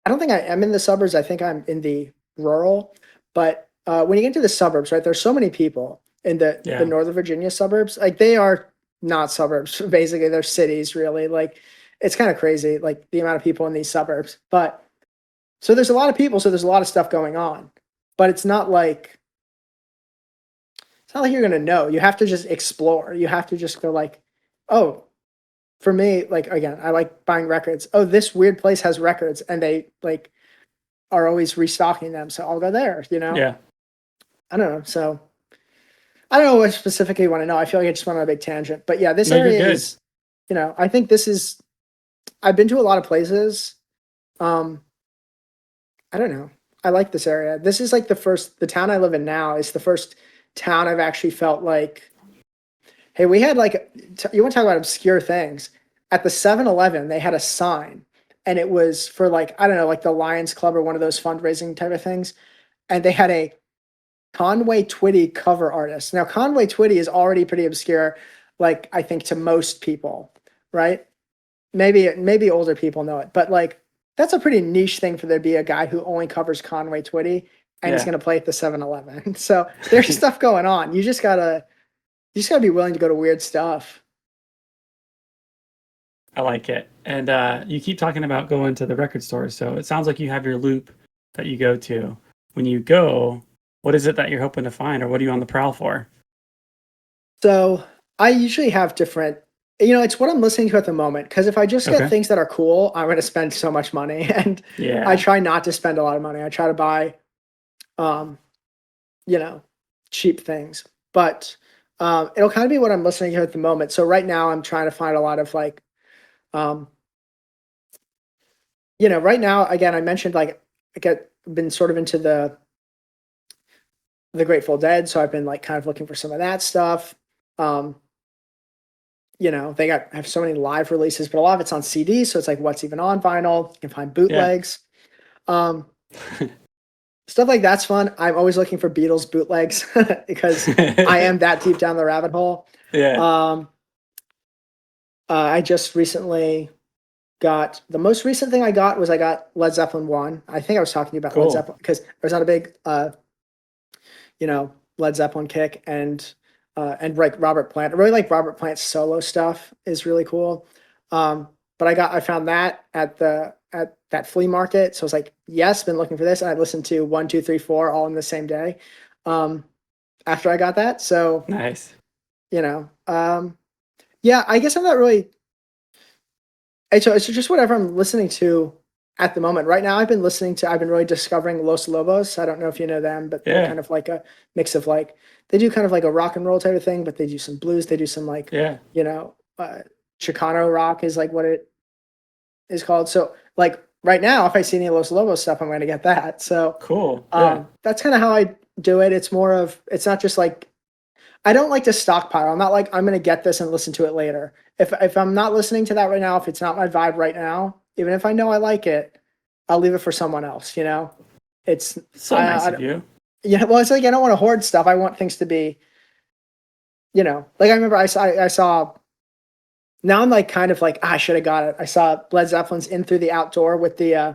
I don't think I am in the suburbs. I think I'm in the rural. But when you get into the suburbs, right, there's so many people in the
Yeah.
Northern Virginia suburbs. Like they are not suburbs. Basically, they're cities. Really, like it's kind of crazy. Like the amount of people in these suburbs. But so there's a lot of people. So there's a lot of stuff going on. But it's not like you're gonna know. You have to just explore. You have to just go like, oh, for me, like again, I like buying records. Oh, this weird place has records, and they like are always restocking them. So I'll go there.
Yeah.
I don't know. So I don't know what specifically you want to know. I feel like I just went on a big tangent. But yeah, this
No, you're
area
good.
is, I think I've been to a lot of places. Um, I don't know. I like this area. This is like the town I live in now is the first town I've actually felt like, hey, we had like, you want to talk about obscure things. At the 7-Eleven, they had a sign and it was for like, I don't know, like the Lions Club or one of those fundraising type of things. And they had a Conway Twitty cover artist. Now, Conway Twitty is already pretty obscure, like I think to most people, right? Maybe older people know it, but like that's a pretty niche thing for there to be a guy who only covers Conway Twitty. and he's
Yeah,
gonna play at the 7-Eleven. So there's stuff going on. You just gotta be willing to go to weird stuff.
I like it. And you keep talking about going to the record store, so it sounds like you have your loop that you go to. When you go, what is it that you're hoping to find, or what are you on the prowl for?
So I usually have different, it's what I'm listening to at the moment. Because if I just get
Okay.
things that are cool, I'm going to spend so much money, and I
Yeah.
try not to spend a lot of money. I try to buy, um, you know, cheap things, but it'll kind of be what I'm listening to at the moment. So right now, I'm trying to find a lot of like, um, right now, again, I mentioned like been sort of into the Grateful Dead, so I've been like kind of looking for some of that stuff. Um, they have so many live releases, but a lot of it's on CD, so it's like what's even on vinyl. You can find
Yeah.
bootlegs. Um, Stuff like that's fun. I'm always looking for Beatles bootlegs because I am that deep down the rabbit hole.
Yeah.
Um, I just recently got the most recent thing I got was I got Led Zeppelin 1. I think I was talking to you about Led
Cool.
Zeppelin because I was on a big Led Zeppelin kick, and like Robert Plant. I really like Robert Plant's solo stuff is really cool. But I found that at that flea market. So I was like, yes, been looking for this. And I listened to 1, 2, 3, 4 all in the same day. Um, After I got that. So,
Nice.
you know, yeah, I guess I'm not really it's just whatever I'm listening to at the moment. Right now, I've been really discovering Los Lobos. I don't know if you know them, but they're
Yeah.
kind of like a mix of like, they do kind of like a rock and roll type of thing, but they do some blues. They do some like,
Yeah.
Chicano rock is like what it is called. So like right now, if I see any Los Lobos stuff, I'm going to get that. So
Cool. Yeah.
that's kind of how I do it. It's not just like, I don't like to stockpile. I'm not like I'm gonna get this and listen to it later. If I'm not listening to that right now, if it's not my vibe right now, even if I know I like it, I'll leave it for someone else. It's
So nice of you.
well, it's like I don't want to hoard stuff. I want things to be, like I remember I saw. Now I'm like kind of like I should have got it. I saw Led Zeppelin's "In Through the Outdoor" with the.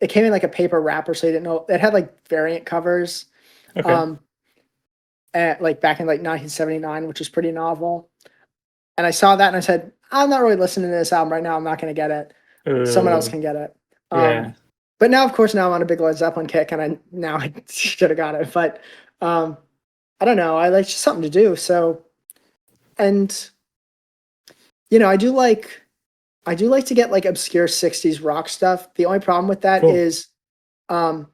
It came in like a paper wrapper, so you didn't know it had like variant covers.
Okay.
Um, like back in like 1979, which is pretty novel. And I saw that and I said, I'm not really listening to this album right now. I'm not going to get it. Someone else
Ooh.
can get it.
Yeah.
But now, of course, now I'm on a big Led Zeppelin kick, and I should have got it. But um, I don't know. I like just something to do. So, and I do like to get like obscure '60s rock stuff. The only problem with that
Cool.
is, um,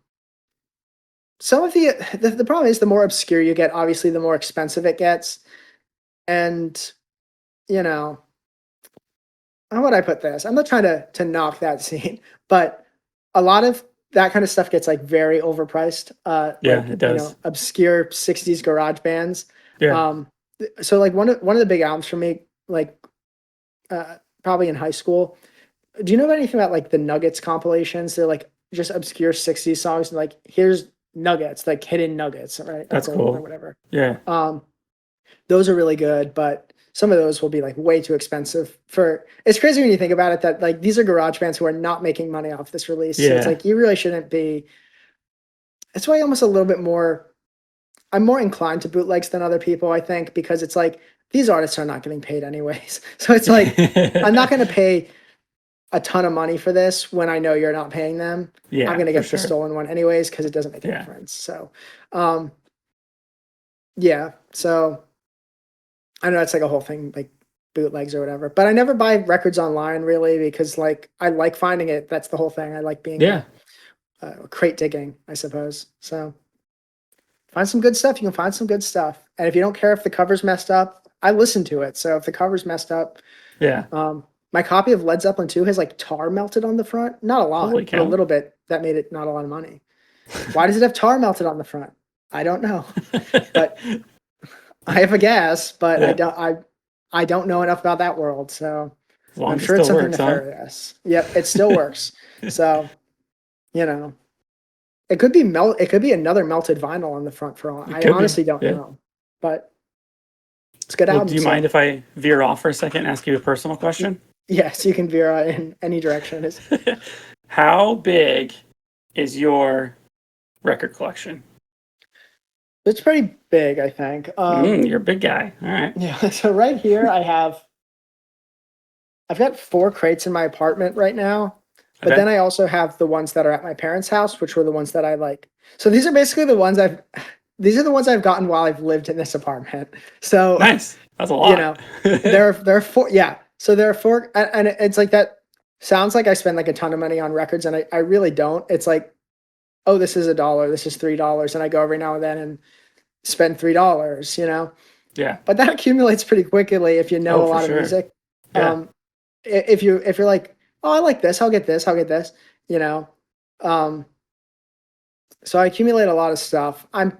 some of the problem is the more obscure you get, obviously, the more expensive it gets. And you know, how would I put this? I'm not trying to knock that scene, but a lot of that kind of stuff gets like very overpriced.
Yeah, it does.
Obscure '60s garage bands.
Yeah.
Um, so like one of the big albums for me, like probably in high school. Do you know anything about like the Nuggets compilations? They're like just obscure '60s songs, and like here's nuggets, like hidden nuggets, right, of
That's
gold or
cool.
whatever.
Yeah.
Um, those are really good, but some of those will be like way too expensive for. It's crazy when you think about it that like these are garage bands who are not making money off this release. So it's
Yeah.
like you really shouldn't be. That's why almost a little bit more. I'm more inclined to bootlegs than other people, I think, because it's like these artists are not getting paid anyways. So it's like I'm not going to pay a ton of money for this when I know you're not paying them. I'm
Yeah,
going to
for
get the
sure.
stolen one anyways because it doesn't make a
Yeah.
difference. So, um, yeah. So I know that's like a whole thing, like bootlegs or whatever. But I never buy records online really because like I like finding it. That's the whole thing. I like being
Yeah.
crate digging, I suppose. So find some good stuff. You can find some good stuff. And if you don't care if the cover's messed up, I listen to it. So if the cover's messed up,
Yeah.
my copy of Led Zeppelin 2 has like tar melted on the front. Not a
Holy
lot, but a
cow.
little bit. That made it not a lot of money. Why does it have tar melted on the front? I don't know. But I have a guess, but I
Yeah.
don't I don't know enough about that world, so
As long
I'm
as it
sure it's
still
something
works, huh?
nefarious. Yep, it still works. So, you know, it could be another melted vinyl on the front for all.
It
I
could be.
honestly don't
Yeah.
know. But it's a good
Well, do
album,
you mind
so
if I veer off for a second and ask you a personal
y-
question?
yes, you can veer in any direction. Is
How big is your record collection?
It's pretty big, I think.
You're a big guy. All right.
Yeah. So right here, I've got 4 crates in my apartment right now, but
Okay.
then I also have the ones that are at my parents' house, which were the ones that I like. So these are basically the ones these are the ones I've gotten while I've lived in this apartment. So,
Nice. That's a
you
lot.
know, there are 4, yeah. So there are 4, and it's like that sounds like I spend like a ton of money on records, and I really don't. It's like, oh, this is $1, this is $3, and I go every now and then and spend $3,
Yeah.
But that accumulates pretty quickly if you know
Oh,
a
for
lot of
sure.
music.
Yeah.
Um, if you're like, oh, I like this, I'll get this, I'll get this, you know. Um, so I accumulate a lot of stuff. I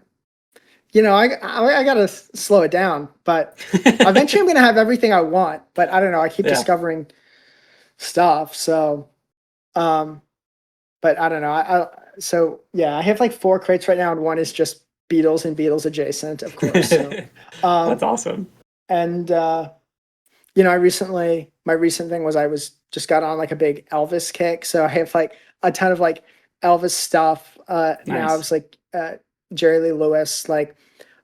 gotta slow it down, but eventually I'm gonna have everything I want. But I don't know. I keep
Yeah.
discovering stuff. So, um, but I don't know. So yeah, I have like 4 crates right now, and one is just Beatles and Beatles adjacent, of course. So,
That's
um,
awesome.
and my recent thing was I was just got on like a big Elvis kick. So I have like a ton of like Elvis stuff. Now I
Nice.
was like Jerry Lee Lewis. Like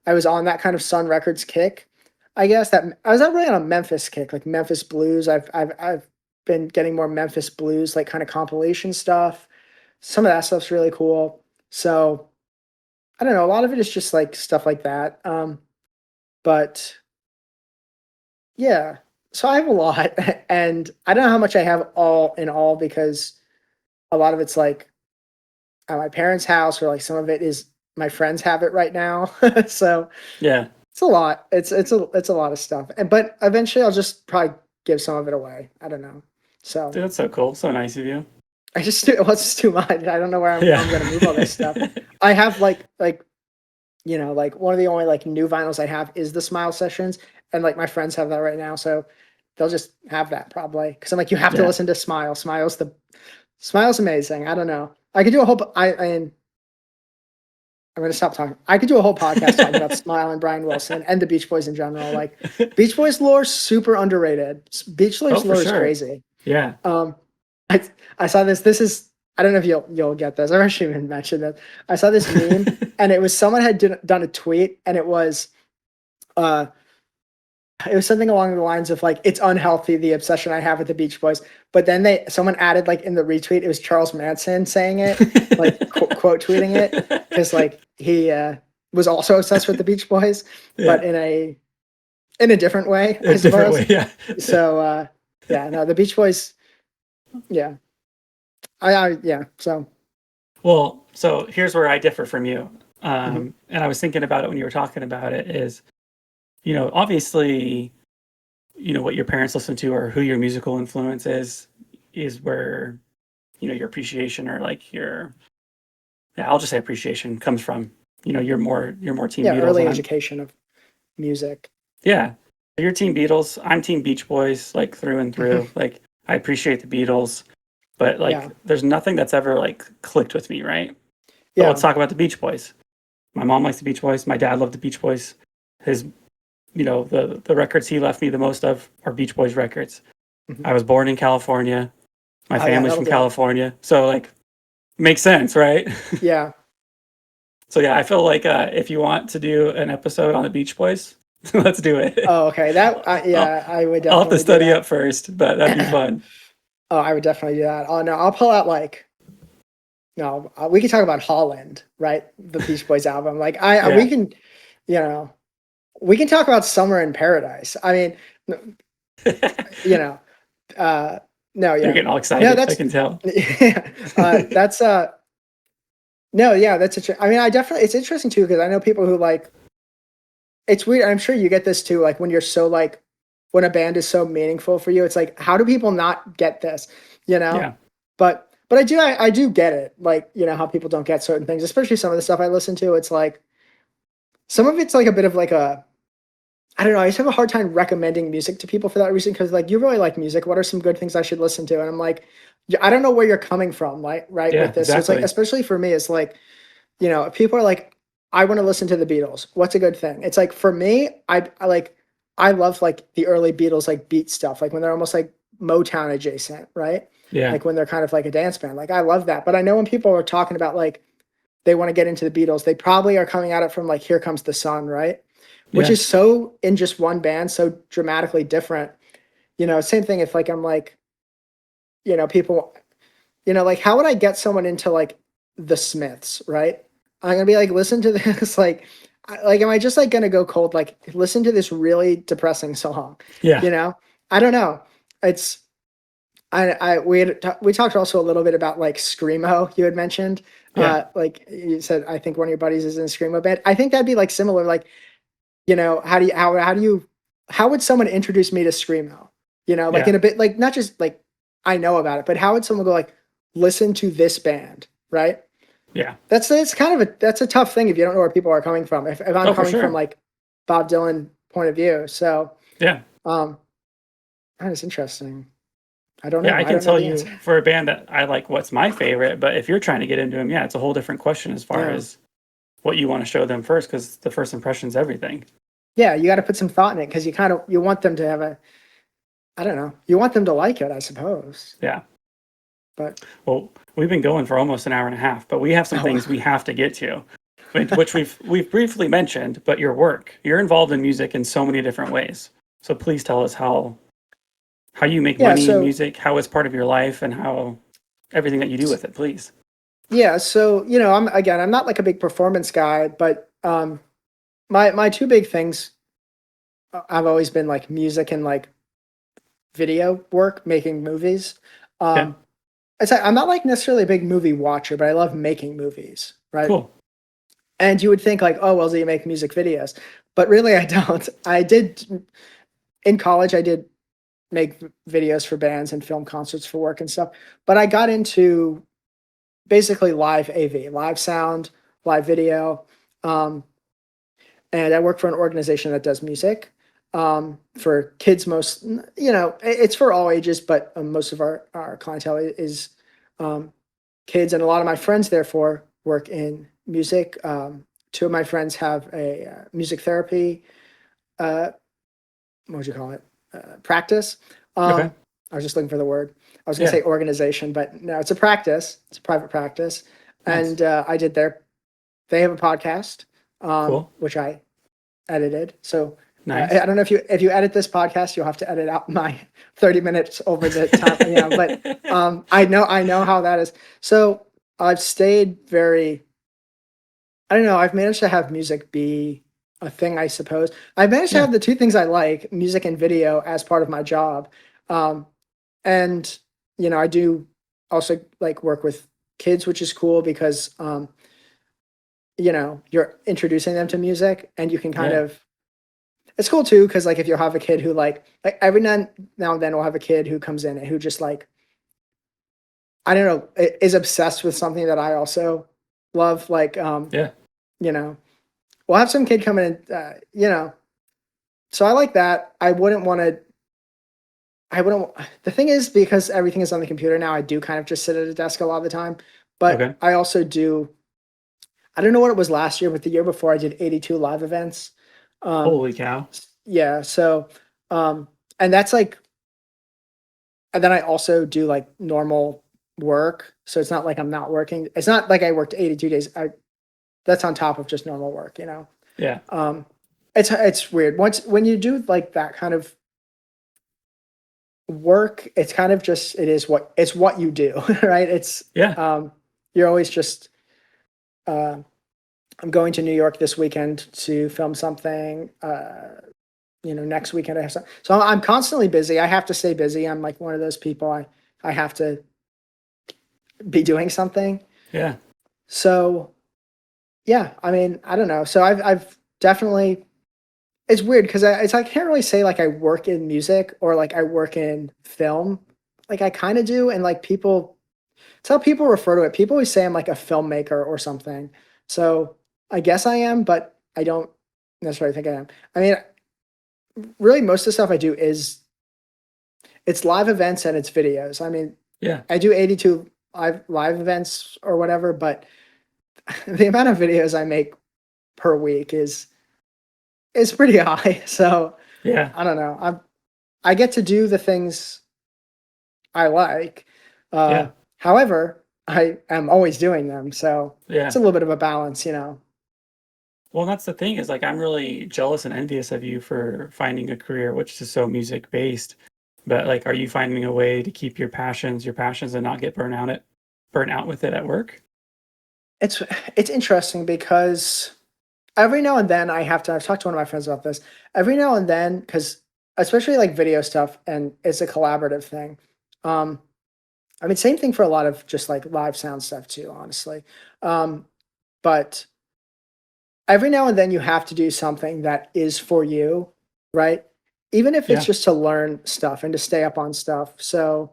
I was on that kind of Sun Records kick. I guess that I was not really on a Memphis kick, like Memphis blues. I've been getting more Memphis blues, like kind of compilation stuff. Some of that stuff's really cool. So I don't know. A lot of it is just like stuff like that. But yeah. So I have a lot, and I don't know how much I have all in all because a lot of it's like at my parents' house, or like some of it is my friends have it right now. So
Yeah.
it's a lot. It's a lot of stuff. But eventually I'll just probably give some of it away. I don't know. So
Dude, that's so cool. So nice of you.
I just do well, it's just too much. I don't know where I'm gonna move all this stuff.
Yeah.
I have like one of the only like new vinyls I have is the Smile Sessions, and like my friends have that right now, so they'll just have that probably because I'm like, you have to
Yeah.
listen to Smile. Smile's amazing. I don't know. I could do a whole. I'm gonna stop talking. I could do a whole podcast talking about Smile and Brian Wilson and the Beach Boys in general. Like Beach Boys lore super underrated. Beach
Oh,
Boys
for
lore is
sure.
crazy.
Yeah.
Um, I I saw this. This is I don't know if you'll get this. I actually even mentioned it. I saw this meme, and it was someone had done a tweet, and uh it was something along the lines of like, it's unhealthy, the obsession I have with the Beach Boys. But then someone added like in the retweet, it was Charles Manson saying it, like quote tweeting it, because like he was also obsessed with the Beach Boys, but
Yeah.
in a different way,
A
I
different way.
suppose.
Yeah.
So yeah, no, the Beach Boys, yeah, yeah. So
Well, so here's where I differ from you.
mhm.
And I was thinking about it when you were talking about it is, obviously, what your parents listen to or who your musical influence is where, your appreciation or like yeah, I'll just say appreciation comes from. You're more Team
Yeah,
Beatles
early
and I'm,
education of music.
yeah, you're Team Beatles. I'm Team Beach Boys, like through and
Mhm.
through. Like I appreciate the Beatles, but
Yeah,
like there's nothing that's ever like clicked with me, right? But let's
yeah,
talk about the Beach Boys. My mom likes the Beach Boys. My dad loved the Beach Boys. His, the records he left me the most of are Beach Boys records.
mhm.
I was born in California. My
Oh yeah,
family's
that'll
from
do it.
California, so like makes sense, right?
Yeah.
So yeah, I feel like if you want to do an episode on the Beach Boys, let's do it.
Oh, okay.
I'll,
Yeah, I would
I'll have to
definitely do
study up
that.
first, but that'd be fun.
Oh, I would definitely do that. Oh no, I'll pull out like no. We can talk about Holland, right? The Beach Boys album. Like we
Yeah,
can, you know, we can talk about Summer in Paradise. I mean, you know, uh, no,
you're
yeah,
getting all
no,
excited. I can tell.
that's no, yeah, I mean, I definitely it's interesting too because I know people who like it's weird. I'm sure you get this too. Like when you're so like when a band is so meaningful for you, it's like how do people not get this? You know?
Yeah,
But I do get it. Like how people don't get certain things, especially some of the stuff I listen to. It's like some of it's like a bit of like a I don't know. I just have a hard time recommending music to people for that reason because like you really like music. What are some good things I should listen to? And I'm like, yeah, I don't know where you're coming from, like right
yeah,
with this. So it's like
exactly.
especially for me, it's like if people are like, I want to listen to the Beatles, what's a good thing? It's like for me, I love like the early Beatles like beat stuff, like when they're almost like Motown adjacent, right?
Yeah,
Like when they're kind of like a dance band. Like I love that. But I know when people are talking about like they want to get into the Beatles, they probably are coming at it from like Here Comes the Sun, right? Which
Yeah.
is so in just one band, so dramatically different. Same thing if like I'm like, people, like how would I get someone into like the Smiths, right? I'm gonna be like, listen to this, like, am I just like gonna go cold? Like, listen to this really depressing song,
Yeah.
you know? I don't know. It's we talked also a little bit about like screamo. You had mentioned,
Yeah.
like you said, I think one of your buddies is in a screamo band. I think that'd be like similar. Like, how would someone introduce me to screamo? Like
Yeah.
in a bit, like not just like I know about it, but how would someone go like listen to this band, right?
Yeah.
It's kind of that's a tough thing if you don't know where people are coming from. If I'm
Oh, for
coming from
sure.
like Bob Dylan point of view, so
Yeah.
um, that is interesting. I don't
Yeah,
know.
I
I
can
don't know
tell
the answer.
you for a band that I like what's my favorite, but if you're trying to get into them, yeah, it's a whole different question as far
Yeah.
as what you want to show them first, because the first impression's everything.
Yeah, you got to put some thought in it because you want them to have a, I don't know, you want them to like it, I suppose.
Yeah.
But
Well, we've been going for almost an hour and a half, but we have some
oh,
things we have to get to, which we've briefly mentioned, but your work. You're involved in music in so many different ways. So please tell us how you make
yeah.
money in
So
music, how it's part of your life, and how everything that you do with it, please.
yeah, so I'm not like a big performance guy, but my two big things I've always been like music and like video work, making movies.
Okay.
Um, I'm not like necessarily a big movie watcher, but I love making movies, right?
Cool.
And you would think like, oh, well, do you make music videos? But really, I don't. I did in college. I did make videos for bands and film concerts for work and stuff. But I got into basically live AV, live sound, live video. Um, and I work for an organization that does music for kids. It's for all ages, but most of our clientele is kids, and a lot of my friends therefore work in music. Two of my friends have a music therapy. Uh, what would you call it? Practice.
Okay.
I was just looking for the word. I was going to
Yeah.
say organization, but no, it's a practice. It's a private practice,
Nice.
and I did their. They have a podcast,
Cool.
which I edited. So
Nice.
I don't know if you edit this podcast, you'll have to edit out my 30 minutes over the time. But I know how that is. So I've stayed very. I don't know. I've managed to have music be a thing, I suppose. I've managed to
Yeah.
have the two things I like, music and video, as part of my job. Um, and I do also like work with kids, which is cool because you're introducing them to music and you can kind
Yeah.
of it's cool too because like if you have a kid who like every now and then we'll have a kid who comes in and who just like I don't know is obsessed with something that I also love like
Yeah.
you know we'll have some kid come in so I like that. I wouldn't the thing is because everything is on the computer now I do kind of just sit at a desk a lot of the time, but
Okay.
I also do. I don't know what it was last year, but the year before I did 82 live events. um
Holy cow.
yeah, so um and that's like and then I also do like normal work. So it's not like I'm not working. It's not like I worked 82 days. That's on top of just normal work.
Yeah.
Um it's weird. When you do like that kind of work, it's kind of just it's what you do, right? It's
Yeah.
you're always just I'm going to New York this weekend to film something. Next weekend I have something. So I'm constantly busy. I have to stay busy. I'm like one of those people. I have to be doing something.
Yeah.
So yeah, I mean, I don't know. So I've definitely it's weird because I can't really say like I work in music or like I work in film. Like I kind of do, and like it's how people refer to it. People always say I'm like a filmmaker or something. So I guess I am, but I don't necessarily think I am. I mean, really, most of the stuff I do is it's live events and it's videos. I mean,
Yeah.
I do 82 live events or whatever, but the amount of videos I make per week is pretty high. So
Yeah.
I don't know. I get to do the things I like. Uh,
Yeah.
however, I am always doing them. So it's
Yeah.
a little bit of a balance, you know.
Well, that's the thing is like I'm really jealous and envious of you for finding a career which is so music based. But like, are you finding a way to keep your passions, and not get burnt out with it at work?
It's it's interesting because every now and then I've talked to one of my friends about this. Every now and then, because especially like video stuff and it's a collaborative thing. Um, I mean, same thing for a lot of just like live sound stuff too, honestly. Um, but every now and then you have to do something that is for you, right? Even if it's
Yeah.
just to learn stuff and to stay up on stuff. So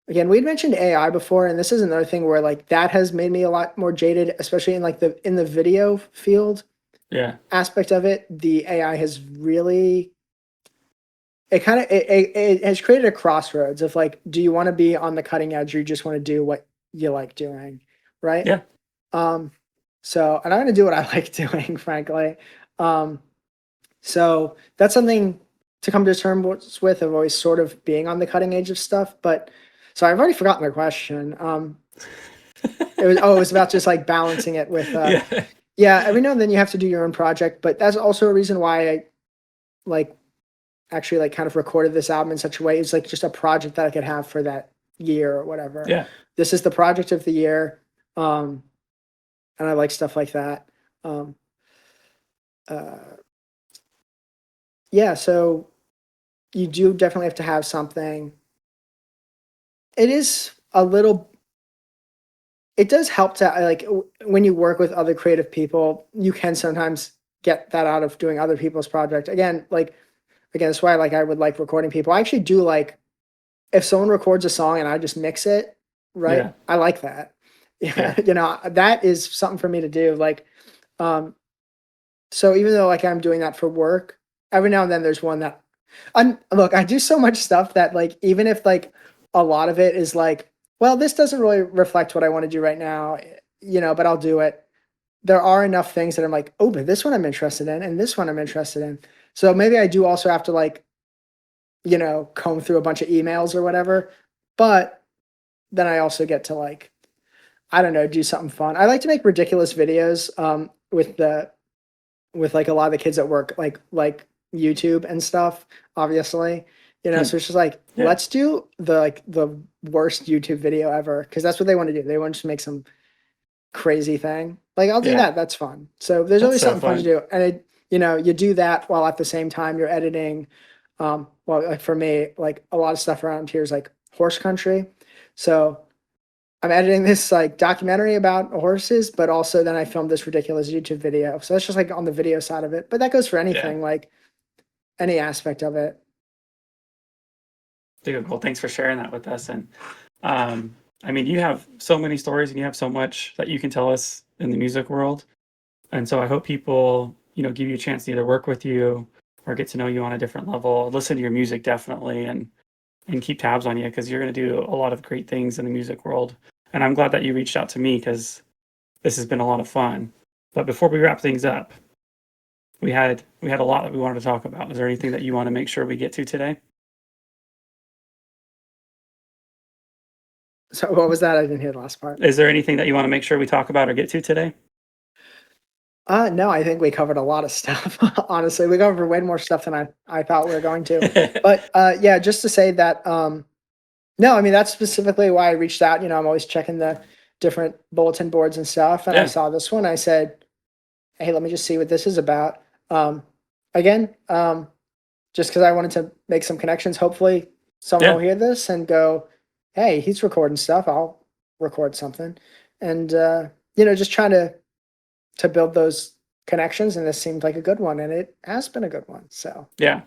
again, we'd mentioned AI before, and this is another thing where like that has made me a lot more jaded, especially in like the video field
Yeah.
aspect of it. The AI has really it has created a crossroads of like, do you want to be on the cutting edge or you just want to do what you like doing, right?
Yeah.
Um, so and I'm gonna do what I like doing, frankly. Um, so that's something to come to terms with of always sort of being on the cutting edge of stuff. But so I've already forgotten the question. It was about just like balancing it with
Yeah.
yeah, every now and then you have to do your own project, but that's also a reason why I like actually like kind of recorded this album in such a way. It's like just a project that I could have for that year or whatever.
Yeah.
This is the project of the year. Um, and I like stuff like that. Um, uh, yeah, so you do definitely have to have something. It is a little it does help to like when you work with other creative people, you can sometimes get that out of doing other people's project. Again, that's why like I would like recording people. I actually do like if someone records a song and I just mix it, right?
Yeah.
I like that.
Yeah.
Yeah, you know, that is something for me to do. Um, so even though like I'm doing that for work, every now and then there's one that look, I do so much stuff that like even if like a lot of it is like, well, this doesn't really reflect what I want to do right now, you know, but I'll do it. There are enough things that I'm like, oh, but this one I'm interested in, and this one I'm interested in. So maybe I do also have to like, you know, comb through a bunch of emails or whatever. But then I also get to like, I don't know, do something fun. I like to make ridiculous videos with like a lot of the kids at work, like YouTube and stuff, obviously. You know, so it's just like,
Yeah.
let's do the worst YouTube video ever because that's what they want to do. They want to just make some crazy thing. Like I'll do
Yeah.
that. That's fun. So there's
That's
always
so
something fun to
fun.
do, and you know, you do that while at the same time you're editing. Well, like for me, like a lot of stuff around here is like horse country, so I'm editing this like documentary about horses, but also then I filmed this ridiculous YouTube video. So that's just like on the video side of it. But that goes for
Yeah.
anything, like any aspect of it.
Dude, well, thanks for sharing that with us. And I mean, you have so many stories and you have so much that you can tell us in the music world. And so I hope people, give you a chance to either work with you or get to know you on a different level, listen to your music definitely, and keep tabs on you because you're going to do a lot of great things in the music world. And I'm glad that you reached out to me because this has been a lot of fun. But before we wrap things up, we had a lot that we wanted to talk about. Is there anything that you want to make sure we get to today?
So what was that? I didn't hear the last part.
Is there anything that you want to make sure we talk about or get to today?
No, I think we covered a lot of stuff. Honestly, we covered way more stuff than I thought we were going to. But yeah, just to say that no, I mean that's specifically why I reached out. You know, I'm always checking the different bulletin boards and stuff, and I
Yeah,
saw this one. I said, "Hey, let me just see what this is about." Um, again, just because I wanted to make some connections. Hopefully, someone will
yeah,
hear this and go, "Hey, he's recording stuff. I'll record something." And you know, just trying to build those connections. And this seemed like a good one, and it has been a good one. So
yeah.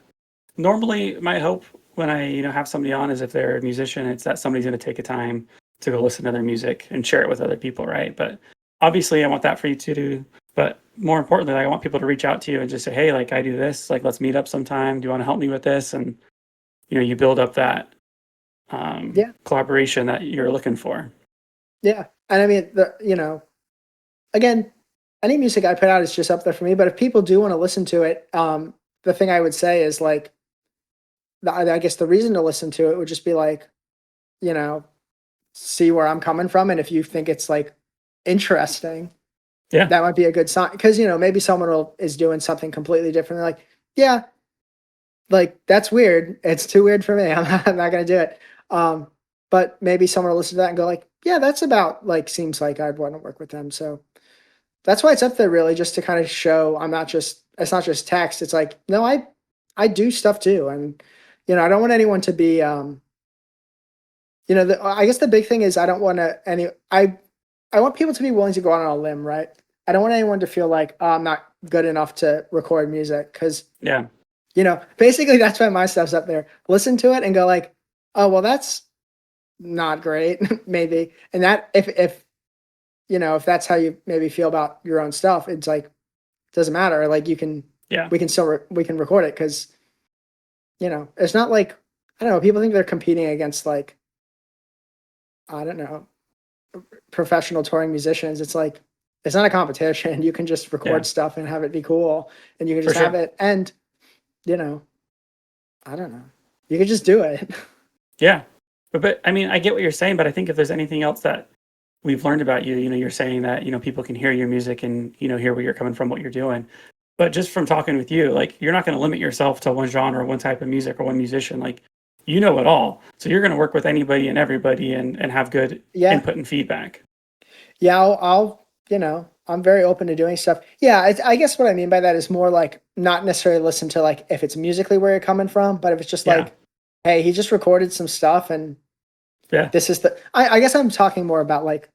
Normally, my hope when I have somebody on is if they're a musician, it's that somebody's going to take a time to go listen to their music and share it with other people, right? But obviously, I want that for you to do. But more importantly, I want people to reach out to you and just say, "Hey, like I do this. Like let's meet up sometime. Do you want to help me with this?" And you build up that
yeah,
collaboration that you're looking for.
yeah. And I mean, you know, again, any music I put out is just up there for me. But if people do want to listen to it, the thing I would say is like, I guess the reason to listen to it would just be like, you know, see where I'm coming from, and if you think it's like interesting,
Yeah.
that might be a good sign. Because maybe someone is doing something completely different. They're like, yeah, like that's weird. It's too weird for me. I'm not gonna do it. Um, but maybe someone will listen to that and go like, yeah, that's about like seems like I'd want to work with them. So that's why it's up there really, just to kind of show I'm not just it's not just text. It's like, no, I do stuff too. And I don't want anyone to be I guess the big thing is I don't want to any I want people to be willing to go out on a limb, right? I don't want anyone to feel like, oh, I'm not good enough to record music, because
Yeah.
basically that's why my stuff's up there. Listen to it and go like, oh well, that's not great, maybe. And that if that's how you maybe feel about your own stuff, it's like doesn't matter. Like
Yeah.
we can still we can record it, because it's not like, I don't know. People think they're competing against like, I don't know, professional touring musicians. It's like it's not a competition. You can just
Yeah.
record stuff and have it be cool, and you can
For
just have
sure.
it. And you know, I don't know. You can just do it.
Yeah. But I mean, I get what you're saying, but I think if there's anything else that we've learned about you, you're saying that, people can hear your music and, hear where you're coming from, what you're doing. But just from talking with you, like you're not going to limit yourself to one genre, one type of music or one musician. Like you know it all. So you're going to work with anybody and everybody and have good
Yeah,
input and feedback.
yeah. I'm very open to doing stuff. Yeah, I guess what I mean by that is more like not necessarily listen to like if it's musically where you're coming from, but if it's just
Yeah.
like, hey, he just recorded some stuff and
Yeah.
this is the. I guess I'm talking more about like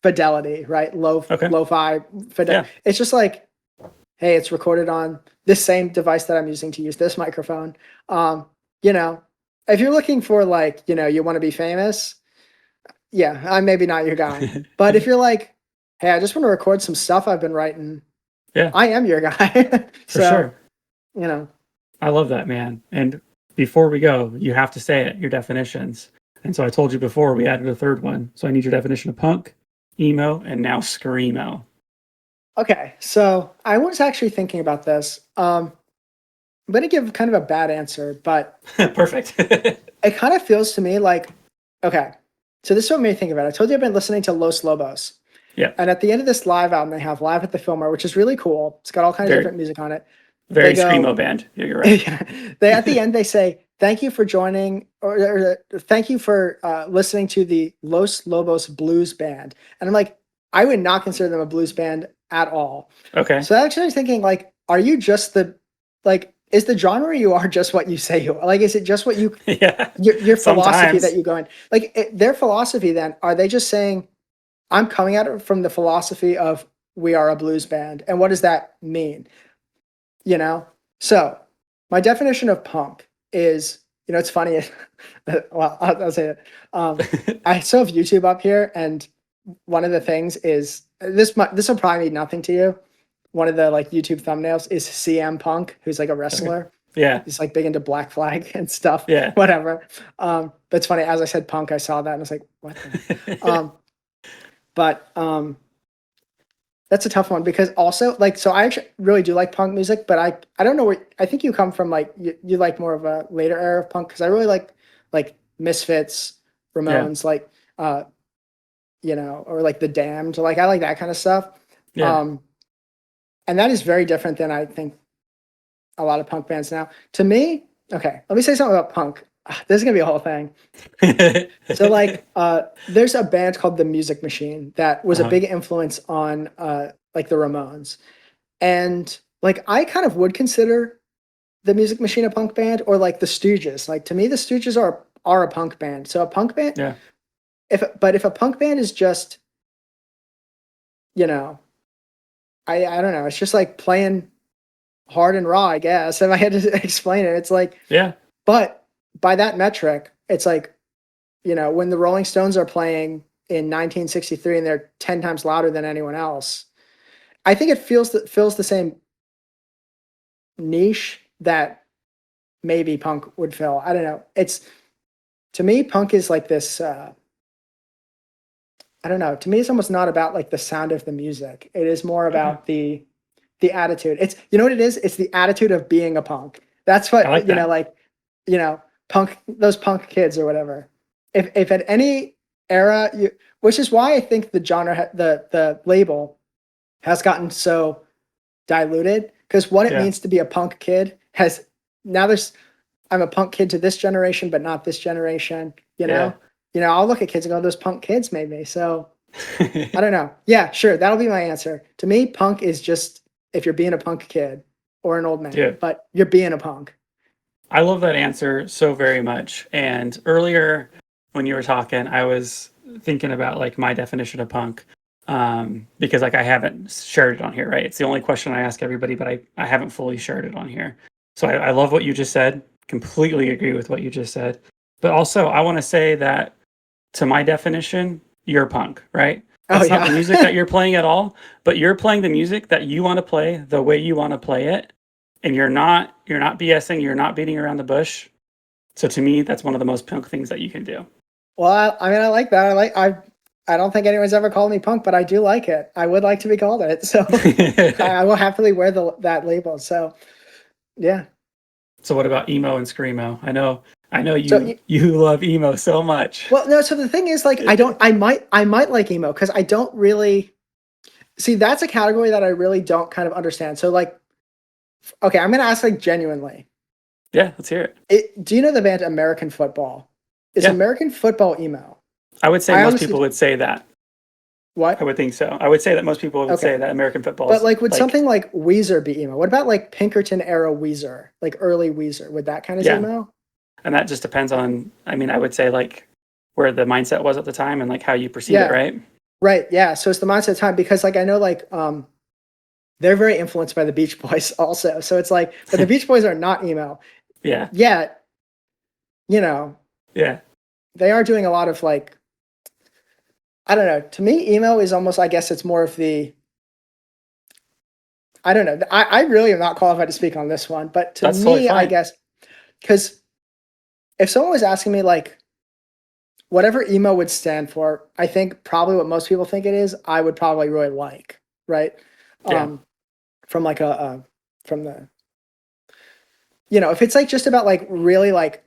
fidelity, right?
Okay.
Lo-fi
Yeah.
It's just like, hey, it's recorded on this same device that I'm using to use this microphone. Um, you know, if you're looking for like, you want to be famous, yeah, I'm maybe not your guy. But if you're like, hey, I just want to record some stuff I've been writing,
Yeah.
I am your guy.
For
So,
sure.
you know,
I love that, man. And before we go, you have to say it, your definitions. And so I told you before we added a third one. So I need your definition of punk, emo, and now screamo.
okay. So I was actually thinking about this. I'm gonna give kind of a bad answer, but
Perfect.
it kind of feels to me like, okay, so this is what made me think about it. I told you I've been listening to Los Lobos.
Yeah.
And at the end of this live album, they have Live at the Fillmore, which is really cool. It's got all kinds of
Very,
different music on it. They
very screamo
go,
band. Yeah, you're right.
they at the end, they say, thank you for joining, or thank you for listening to the Los Lobos Blues Band. And I'm like, I would not consider them a blues band at all.
Okay.
So actually I was thinking, like, are you just is the genre you are just what you say you are? Like, is it just what
Yeah.
your philosophy that
Sometimes.
you go in? Like, their philosophy then, are they just saying, I'm coming at it from the philosophy of we are a blues band? And what does that mean? You know? So, my definition of punk is, it's funny. Well, I'll say it. I still have YouTube up here, and one of the things is this will probably mean nothing to you. One of the like YouTube thumbnails is CM Punk, who's like a
Okay.
wrestler.
Yeah.
He's like big into Black Flag and stuff,
Yeah.
whatever. But it's funny, as I said punk, I saw that and I was like, what the? But that's a tough one, because also like, so I actually really do like punk music, but I don't know where I think you come from. Like you like more of a later era of punk, because I really like Misfits,
Yeah.
Ramones, like or like the Damned. Like I like that kind of stuff.
Yeah.
Um, and that is very different than I think a lot of punk bands now. To me, okay, let me say something about punk. This is gonna be a whole thing. So like there's a band called The Music Machine that was a
Uh-huh.
big influence on like the Ramones. And like I kind of would consider The Music Machine a punk band, or like the Stooges. Like to me the Stooges are a punk band. So a punk band,
Yeah.
if a punk band is just, you know, I don't know, it's just like playing hard and raw, I guess. If I had to explain it, it's like,
Yeah.
but by that metric, it's like, when the Rolling Stones are playing in 1963 and they're 10 times louder than anyone else, I think it fills the same niche that maybe punk would fill. I don't know. It's, to me, punk is like this. I don't know. To me, it's almost not about like the sound of the music. It is more
Okay.
about the attitude. It's, what it is. It's the attitude of being a punk. That's
I
what
like that.
punk, those punk kids or whatever. If at any era, which is why I think the genre, the label has gotten so diluted, because what it
Yeah.
means to be a punk kid has now there's I'm a punk kid to this generation, but not this generation.
Yeah.
I'll look at kids and go, those punk kids made me. So I don't know. Yeah, sure, that'll be my answer. To me, punk is just if you're being a punk kid or an old man,
Yeah.
but you're being a punk.
I love that answer so very much. And earlier when you were talking, I was thinking about like my definition of punk. Because like I haven't shared it on here, right? It's the only question I ask everybody, but I haven't fully shared it on here. So I love what you just said. Completely agree with what you just said. But also I want to say that to my definition, you're punk, right?
Oh
That's not the music
yeah.
that you're playing at all, but you're playing the music that you want to play the way you want to play it. And you're not BSing, you're not beating around the bush. So to me, that's one of the most punk things that you can do.
Well, I mean, I like that. I don't think anyone's ever called me punk, but I do like it. I would like to be called it. So I will happily wear that label. So yeah.
So what about emo and screamo? I know
So
you love emo so much.
well, no. So the thing is, like, I don't. I might like emo because I don't really see. That's a category that I really don't kind of understand. So like, okay, I'm gonna ask like genuinely.
Yeah, let's hear it.
Do you know the band American Football? Is
Yeah,
American Football emo?
I would say
I
most
honestly
people would say that. I
what?
would think so. I would say that most people would say
Okay,
that American football
but
is
like, would
like,
something like Weezer be emo? What about like Pinkerton era Weezer, like early Weezer? Would that kind of
yeah.
emo?
And that just depends on, I mean, I would say like where the mindset was at the time and like how you perceive it,
Yeah,
right?
right. Yeah. So it's the mindset of time because like I know like they're very influenced by the Beach Boys also. So it's like, but the Beach Boys are not emo.
Yeah.
Yet, you know,
Yeah.
they are doing a lot of like, I don't know. To me, emo is almost, I guess it's more of the, I don't know. I really am not qualified to speak on this one, but to
That's totally
me, I
fine.
guess, because if someone was asking me like whatever emo would stand for, I think probably what most people think it is, I would probably really like, right?
Yeah.
Um, from like from the, if it's like just about like really like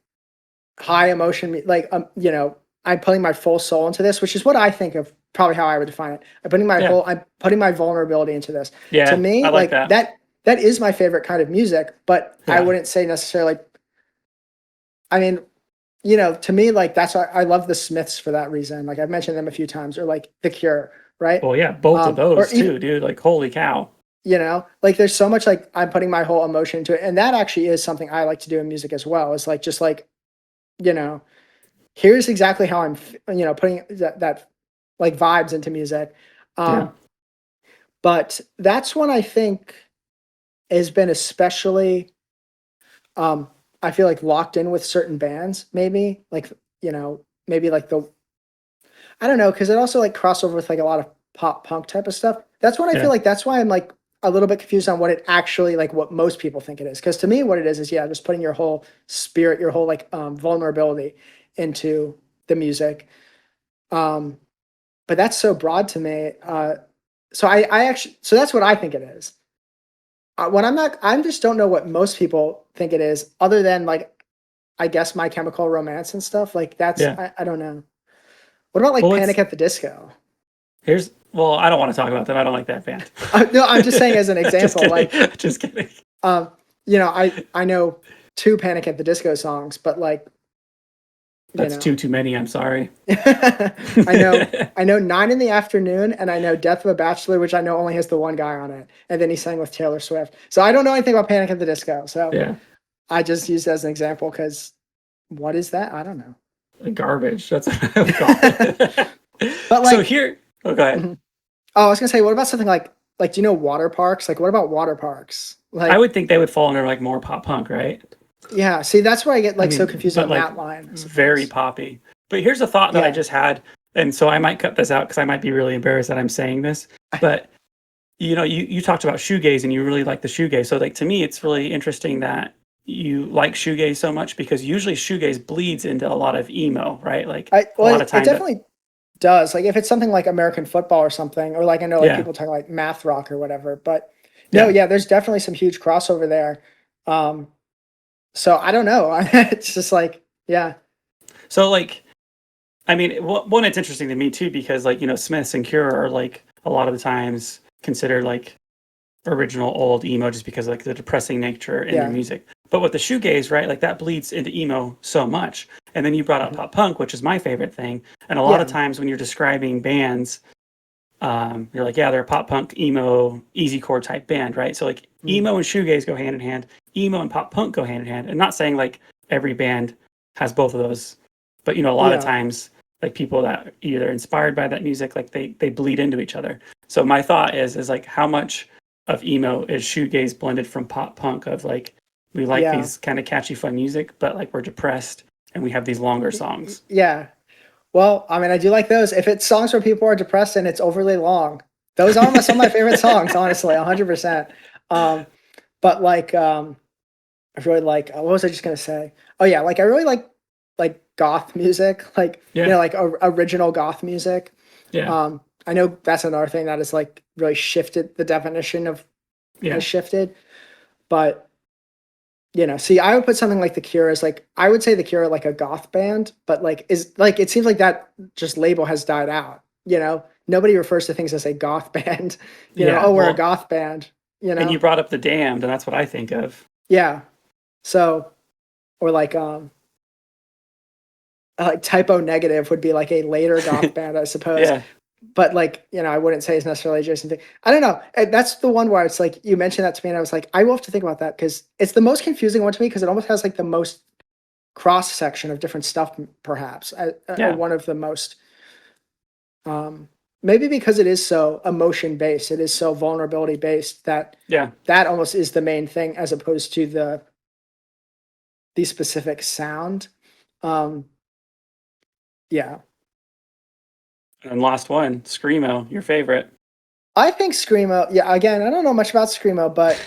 high emotion, like I'm putting my full soul into this, which is what I think of probably how I would define it.
Yeah.
I'm putting my vulnerability into this. To
Yeah. I
me,
like
like
that.
that is my favorite kind of music, but I
Yeah.
wouldn't say necessarily. I mean, to me, like that's why I love the Smiths for that reason. Like I've mentioned them a few times, or like The Cure, right?
Well, yeah, both of
Or
those
even
too, dude. Like, holy cow.
like there's so much like I'm putting my whole emotion into it, and that actually is something I like to do in music as well. It's like just like you know here's exactly how I'm putting that like vibes into music.
Yeah.
Um, but that's when I think has been especially um, I feel like locked in with certain bands, maybe like maybe like the I don't know because it also like crossover with like a lot of pop punk type of stuff. That's when I feel
Yeah.
like that's why I'm like a little bit confused on what it actually like what most people think it is. Because to me, what it is yeah, just putting your whole spirit, your whole like vulnerability into the music. Um, but that's so broad to me. So I actually so that's what I think it is. When I'm not, I just don't know what most people think it is, other than like I guess My Chemical Romance and stuff. Like that's
Yeah.
I don't know. What about like
Well,
Panic at the Disco?
well, I don't want to talk about them. I don't like that band.
No, I'm just saying as an
Just
example.
kidding.
Like
Just kidding.
um, I know two Panic at the Disco songs, but like you
That's
know,
too many. I'm sorry.
I know I know Nine in the Afternoon, and I know Death of a Bachelor, which I know only has the one guy on it, and then he sang with Taylor Swift. So I don't know anything about Panic at the Disco. So
Yeah.
I just used it as an example because what is that? I don't know.
Garbage. That's what I would call it.
But
So
like,
here, oh, go ahead.
mhm. Oh, I was gonna say, what about something like do you know water parks? Like, what about water parks?
I
Like,
would think they would fall under like more pop punk, right?
yeah. See, that's where I get
I
like so
mean,
confused
but
on
like
that line, I
very
suppose.
poppy. But here's a thought that I
Yeah.
just had, and so I might cut this out because I might be really embarrassed that I'm saying this. But you talked about shoegaze and you really like the shoegaze. So like to me, it's really interesting that you like shoegaze so much because usually shoegaze bleeds into a lot of emo, right? Like a
Well,
lot of
it
time that
definitely does. Like, if it's something like American football or something, or like I know like
yeah,
people talk like math rock or whatever. But no,
yeah.
yeah, there's definitely some huge crossover there. Um, so I don't know. It's just like, yeah,
So like I mean, one, it's interesting to me too because like Smiths and Cure are like a lot of the times considered like original old emo just because of like the depressing nature in their
Yeah.
music. But with the shoegaze, right, like that bleeds into emo so much. And then you brought up
Mhm.
pop punk, which is my favorite thing. And a lot of
Yeah.
times when you're describing bands, you're like, yeah, they're a pop punk, emo, easy core type band, right? So like
Mm.
emo and shoegaze go hand in hand. Emo and pop punk go hand in hand. And not saying like every band has both of those, but a lot of
Yeah.
times like people that either inspired by that music, like they bleed into each other. So my thought is like how much of emo is shoegaze blended from pop punk of like we like
Yeah.
these kind of catchy fun music, but like we're depressed and we have these longer songs.
Yeah. Well, I mean, I do like those. If it's songs where people are depressed and it's overly long, those are some of my favorite songs, honestly, 100%. Um, but like, I really like, what was I just gonna say? Oh yeah, like I really like goth music, like
Yeah.
like original goth music.
Yeah.
I know that's another thing that has like really shifted the definition of has
Yeah.
shifted, but see, I would put something like The Cure as like I would say The Cure are like a goth band, but like is like it seems like that just label has died out. Nobody refers to things as a goth band.
Yeah.
Oh, we're a
Well,
goth band.
and you brought up The Damned, and that's what I think of.
Yeah. So or like Typo Negative would be like a later goth band, I suppose.
Yeah.
But like, I wouldn't say it's necessarily adjacent thing. I don't know. That's the one where it's like you mentioned that to me, and I was like, I will have to think about that because it's the most confusing one to me because it almost has like the most cross section of different stuff, perhaps, or
Yeah.
one of the most. Maybe because it is so emotion based, it is so vulnerability based
Yeah.
that almost is the main thing as opposed to the specific sound. Um, yeah.
And last one, Screamo, your favorite.
I think Screamo, yeah, again, I don't know much about Screamo, but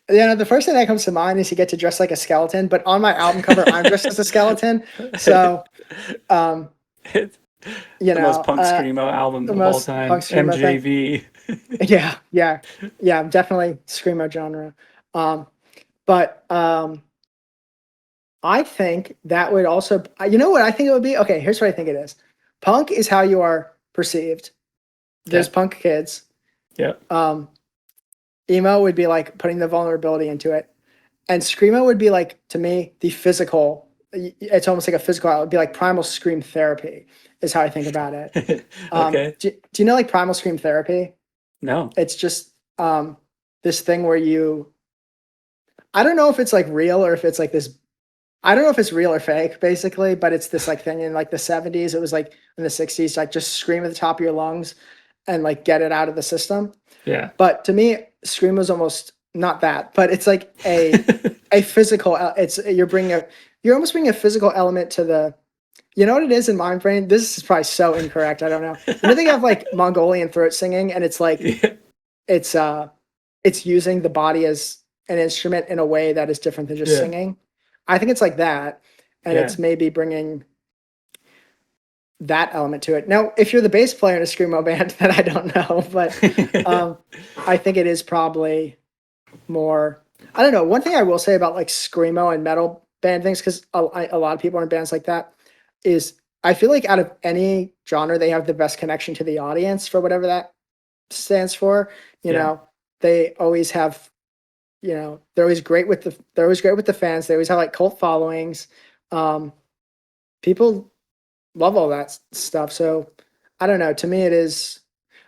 the first thing that comes to mind is you get to dress like a skeleton, but on my album cover, I'm dressed as a skeleton. So, um,
It's the most punk Screamo album
the
of all
most
time.
punk Screamo thing.
MJV.
Yeah, yeah, yeah, definitely Screamo genre. But I think that would also, you know what I think it would be? Okay, here's what I think it is. Punk is how you are perceived. There's
Okay.
punk kids.
Yeah.
Um, emo would be like putting the vulnerability into it. And screamo would be like to me the physical. It's almost like a physical. It would be like primal scream therapy is how I think about it.
Okay.
Do you know like primal scream therapy?
No.
It's just this thing where I don't know if it's like real or if it's like this. I don't know if it's real or fake, basically, but it's this like thing in like the 70s. It was like in the 60s, like just scream at the top of your lungs and like get it out of the system.
Yeah.
But to me, scream was almost not that, but it's like a physical. You're almost bringing a physical element to the. You know what it is in my brain? This is probably so incorrect. I don't know. They have like Mongolian throat singing, and it's like
Yeah.
it's it's using the body as an instrument in a way that is different than just
Yeah.
singing. I think it's like that, and
Yeah.
it's maybe bringing that element to it. Now, if you're the bass player in a screamo band, then I don't know, but I think it is probably more. I don't know. One thing I will say about like screamo and metal band things, because a lot of people are in bands like that, is I feel like out of any genre, they have the best connection to the audience for whatever that stands for. You
Yeah.
know, they always have. They're always great with the fans. They always have like cult followings. People love all that stuff. So I don't know. To me, it is.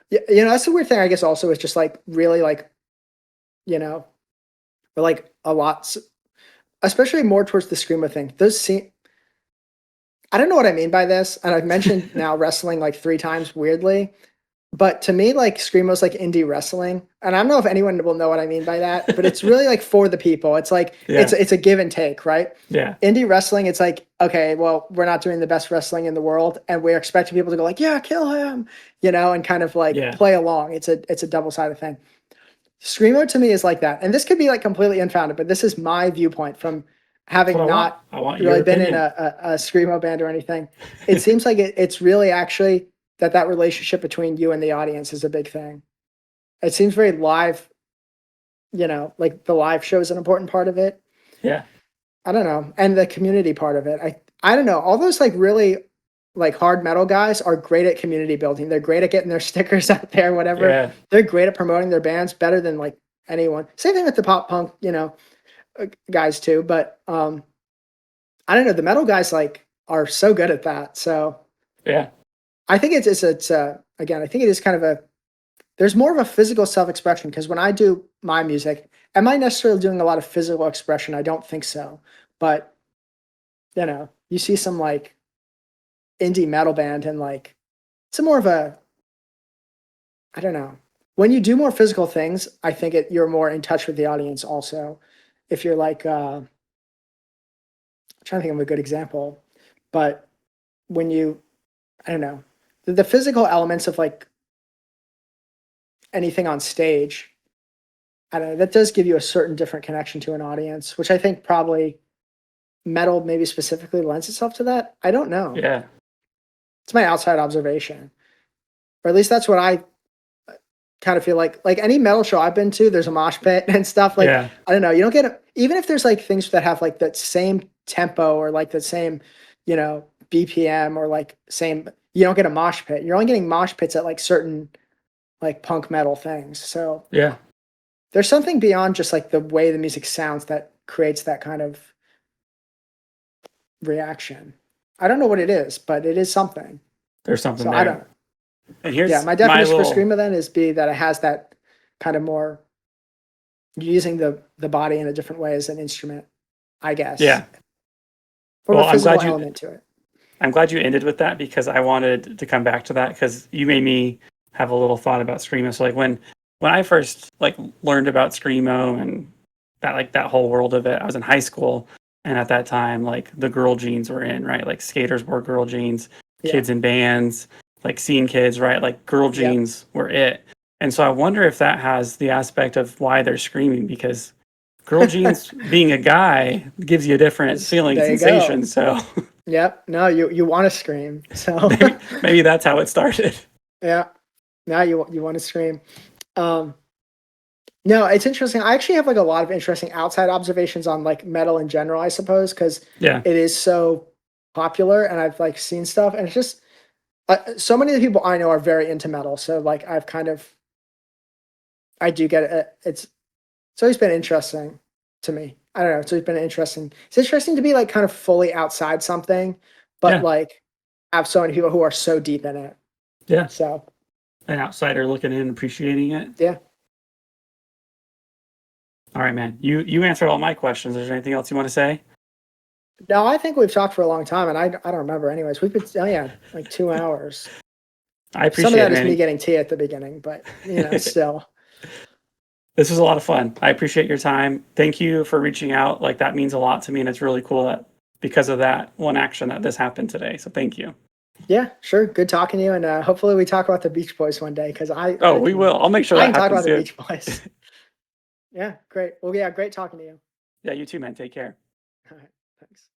That's the weird thing. I guess also is just like really like you know, or like a lot, especially more towards the screamo thing. Those seem. I don't know what I mean by this, and I've mentioned now wrestling like 3 times weirdly, but to me, like screamo's like indie wrestling, and I don't know if anyone will know what I mean by that, but it's really like for the people. It's like
Yeah.
it's a give and take, right?
Yeah.
Indie wrestling, it's like okay, well, we're not doing the best wrestling in the world, and we're expecting people to go like, yeah, kill him, and kind of like
Yeah.
play along. It's a double sided thing. Screamo to me is like that. And this could be like completely unfounded, but this is my viewpoint from
That's what
having
I want.
not
I want your
really been in
opinion.
a Screamo band or anything. It seems like it's really actually that relationship between you and the audience is a big thing. It seems very live, like the live show is an important part of it.
Yeah.
I don't know. And the community part of it. I don't know. All those like really like hard metal guys are great at community building. They're great at getting their stickers out there, whatever.
Yeah,
They're great at promoting their bands better than like anyone. Same thing with the pop punk, guys too. But I don't know. The metal guys like are so good at that. So
yeah,
I think it's again. I think it is kind of a there's more of a physical self expression because when I do my music, am I necessarily doing a lot of physical expression? I don't think so. But you see some like indie metal band and like it's a more of a I don't know. When you do more physical things, I think you're more in touch with the audience also. If you're like I'm trying to think of a good example, but when you I don't know, the physical elements of like anything on stage, I don't know, that does give you a certain different connection to an audience, which I think probably metal maybe specifically lends itself to that. I don't know.
yeah,
It's my outside observation. Or at least that's what I kind of feel like any metal show I've been to, there's a mosh pit and stuff. Like,
yeah,
I don't know, you don't get even if there's like things that have like that same tempo or like the same, BPM or like same, you don't get a mosh pit. You're only getting mosh pits at like certain like punk metal things. So
yeah.
there's something beyond just like the way the music sounds that creates that kind of reaction. I don't know what it is, but it is something.
There's something
So I don't
there.
know.
And
Yeah,
here's
my
my
definition for
little,
screamo then is B that it has that kind of more using the body in a different way as an instrument, I guess.
yeah.
More
Well,
of a physical element to it.
I'm glad you ended with that because I wanted to come back to that because you made me have a little thought about screamo. So like when I first like learned about screamo and that whole world of it, I was in high school, and at that time like the girl jeans were in, right? Like skaters wore girl jeans,
Yeah.
kids in bands, like scene kids, right? Like girl
Yep.
jeans were it. And so I wonder if that has the aspect of why they're screaming because girl jeans being a guy gives you a different feeling and
There you go.
sensation. So
Yep. No, you want to scream. So
maybe that's how it started.
yeah. Now you want to scream. Um no, it's interesting. I actually have like a lot of interesting outside observations on like metal in general, I suppose, because
Yeah.
it is so popular and I've like seen stuff and it's just so many of the people I know are very into metal. So like I've kind of I do get it. It's always been interesting to me. I don't know. It's always been interesting. It's interesting to be like kind of fully outside something, but
Yeah.
like have so many people who are so deep in it.
Yeah.
So
An outsider looking in, appreciating it.
yeah.
All right, man. You answered all my questions. Is there anything else you want to say?
No, I think we've talked for a long time, and I don't remember. Anyways, we've been yeah like 2 hours.
I
Some of
appreciate
that
it,
is me
man.
getting tea at the beginning, but still.
This was a lot of fun. I appreciate your time. Thank you for reaching out. Like that means a lot to me, and it's really cool that because of that one action that this happened today. So thank you.
Yeah, sure. Good talking to you, and hopefully we talk about the Beach Boys one day because
Oh, we will. I'll make sure
I
that
can talk about
happens
the
soon.
Beach Boys. Yeah, great. Well, yeah, great talking to you.
Yeah, you too, man. Take care.
All right, thanks.